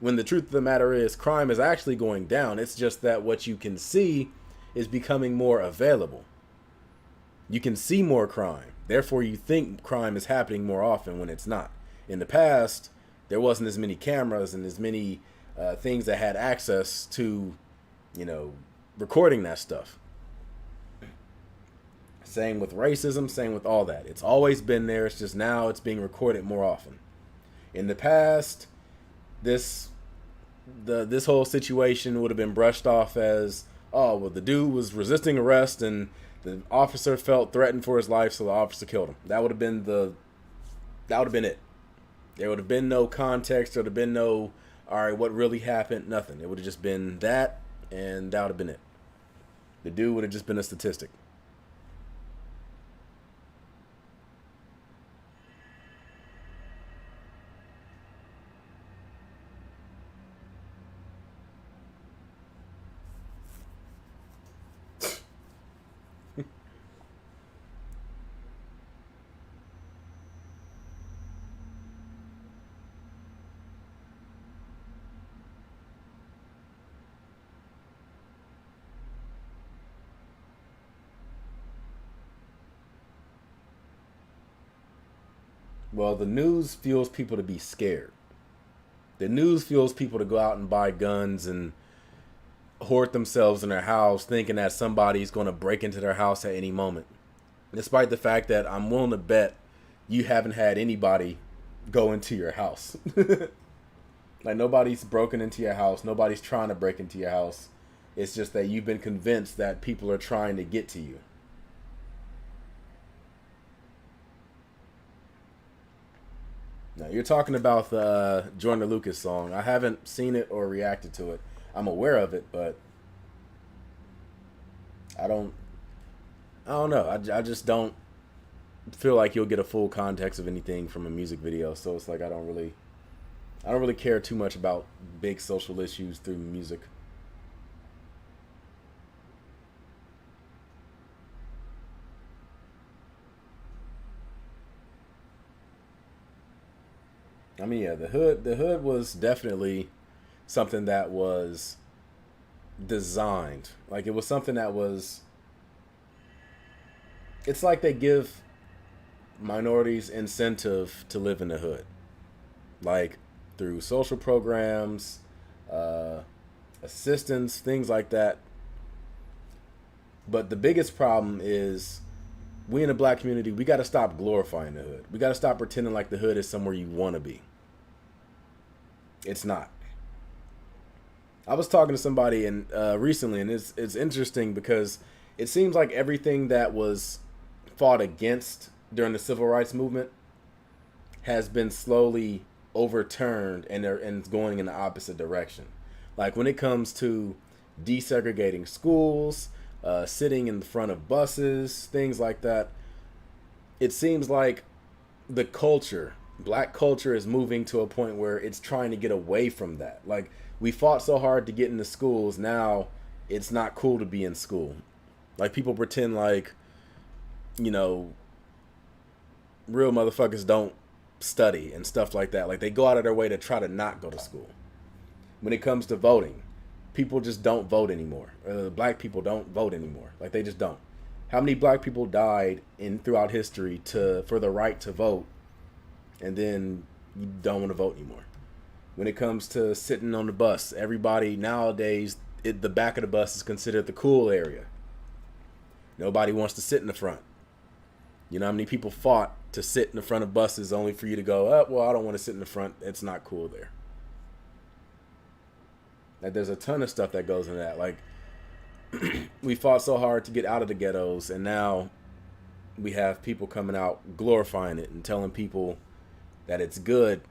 when the truth of the matter is crime is actually going down. It's just that what you can see is becoming more available. You can see more crime. Therefore, you think crime is happening more often when it's not. In the past, there wasn't as many cameras and as many things that had access to, recording that stuff. Same with racism, same with all that. It's always been there. It's just now it's being recorded more often. In the past, this whole situation would have been brushed off as, oh, well, the dude was resisting arrest and the officer felt threatened for his life, so the officer killed him. That would have been it. There would have been no context. There would have been no, all right, what really happened? Nothing. It would have just been that, and that would have been it. The dude would have just been a statistic. Well, the news fuels people to be scared. The news fuels people to go out and buy guns and hoard themselves in their house, thinking that somebody's going to break into their house at any moment. despite the fact that I'm willing to bet you haven't had anybody go into your house. Like, nobody's broken into your house. Nobody's trying to break into your house. It's just that you've been convinced that people are trying to get to you. Now, you're talking about the Jordan Lucas song. I haven't seen it or reacted to it. I'm aware of it, but I don't know. I just don't feel like you'll get a full context of anything from a music video. So it's like I don't really care too much about big social issues through music. I mean, yeah, the hood was definitely something that was designed. Like, it was something that was, it's like they give minorities incentive to live in the hood. Like, through social programs, assistance, things like that. But the biggest problem is, we in the black community, we got to stop glorifying the hood. We got to stop pretending like the hood is somewhere you want to be. It's not. I was talking to somebody recently, and it's interesting because it seems like everything that was fought against during the civil rights movement has been slowly overturned and going in the opposite direction. Like, when it comes to desegregating schools, sitting in the front of buses, things like that, it seems like the culture, black culture, is moving to a point where it's trying to get away from that. Like, we fought so hard to get into schools, now it's not cool to be in school. Like, people pretend like, you know, real motherfuckers don't study and stuff like that. Like, they go out of their way to try to not go to school. When it comes to voting, people just don't vote anymore. Black people don't vote anymore. Like, they just don't. How many black people died throughout history for the right to vote, and then you don't want to vote anymore? When it comes to sitting on the bus, everybody nowadays, the back of the bus is considered the cool area. Nobody wants to sit in the front. You know how many people fought to sit in the front of buses only for you to go, oh, well, I don't want to sit in the front. It's not cool there. Like, there's a ton of stuff that goes into that. Like, we fought so hard to get out of the ghettos, and now we have people coming out glorifying it and telling people that it's good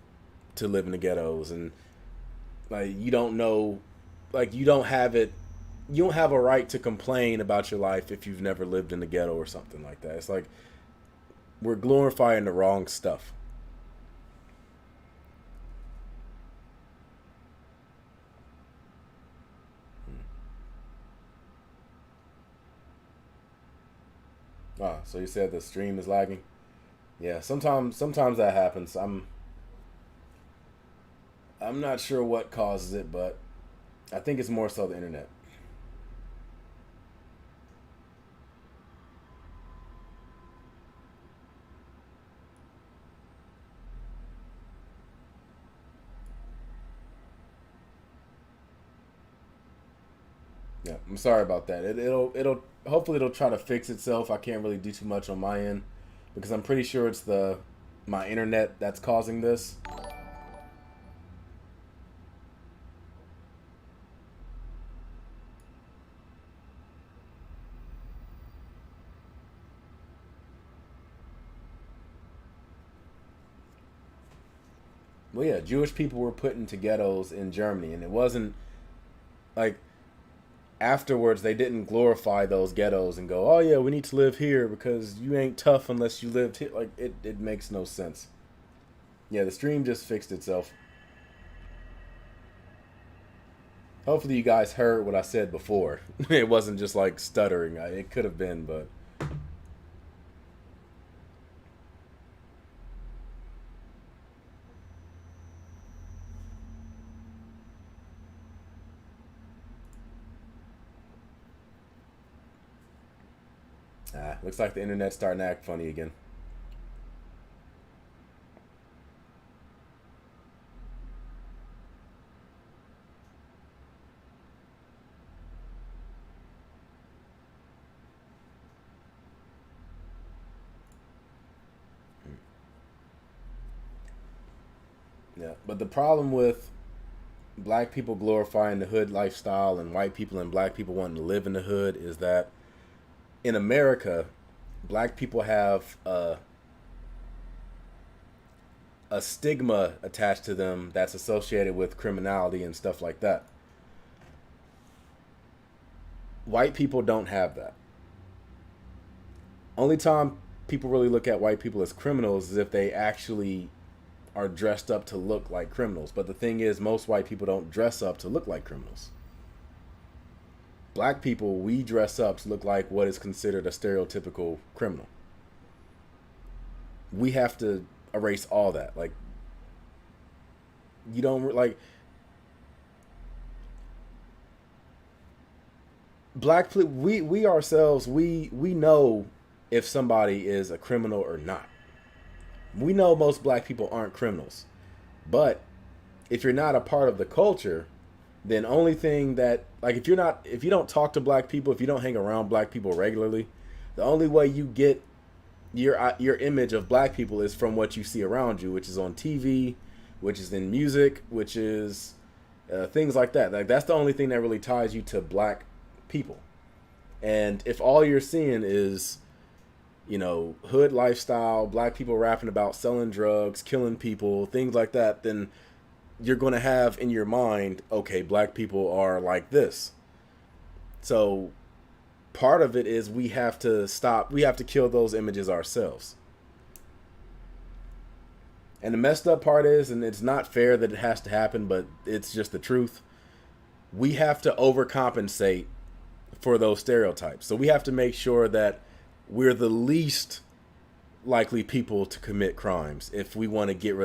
to live in the ghettos. And, like, you don't know, like, you don't have a right to complain about your life if you've never lived in the ghetto or something like that. It's like, we're glorifying the wrong stuff. Ah, so you said the stream is lagging? Yeah, sometimes that happens. I'm not sure what causes it, but I think it's more so the internet. Yeah, I'm sorry about that. It'll hopefully it'll try to fix itself. I can't really do too much on my end because I'm pretty sure it's my internet that's causing this. Well, yeah, Jewish people were put into ghettos in Germany, and it wasn't like, afterwards they didn't glorify those ghettos and go, oh yeah, we need to live here because you ain't tough unless you lived here. Like, it makes no sense. Yeah, the stream just fixed itself. Hopefully you guys heard what I said before. It wasn't just like stuttering. It could have been, but looks like the internet's starting to act funny again. Yeah, but the problem with black people glorifying the hood lifestyle and white people and black people wanting to live in the hood is that in America, black people have a stigma attached to them that's associated with criminality and stuff like that. White people don't have that. Only time people really look at white people as criminals is if they actually are dressed up to look like criminals. But the thing is, most white people don't dress up to look like criminals. Black people, we dress up to look like what is considered a stereotypical criminal. We have to erase all that. Like, you don't like black. We ourselves, we know if somebody is a criminal or not. We know most black people aren't criminals, but if you're not a part of the culture, then only thing that, like, if you don't talk to black people, if you don't hang around black people regularly, the only way you get your image of black people is from what you see around you, which is on TV, which is in music, which is things like that. Like, that's the only thing that really ties you to black people. And if all you're seeing is, you know, hood lifestyle, black people rapping about selling drugs, killing people, things like that, then you're going to have in your mind, okay, black people are like this. So part of it is we have to kill those images ourselves. And the messed up part is, and it's not fair that it has to happen, but it's just the truth, we have to overcompensate for those stereotypes. So we have to make sure that we're the least likely people to commit crimes if we want to get rid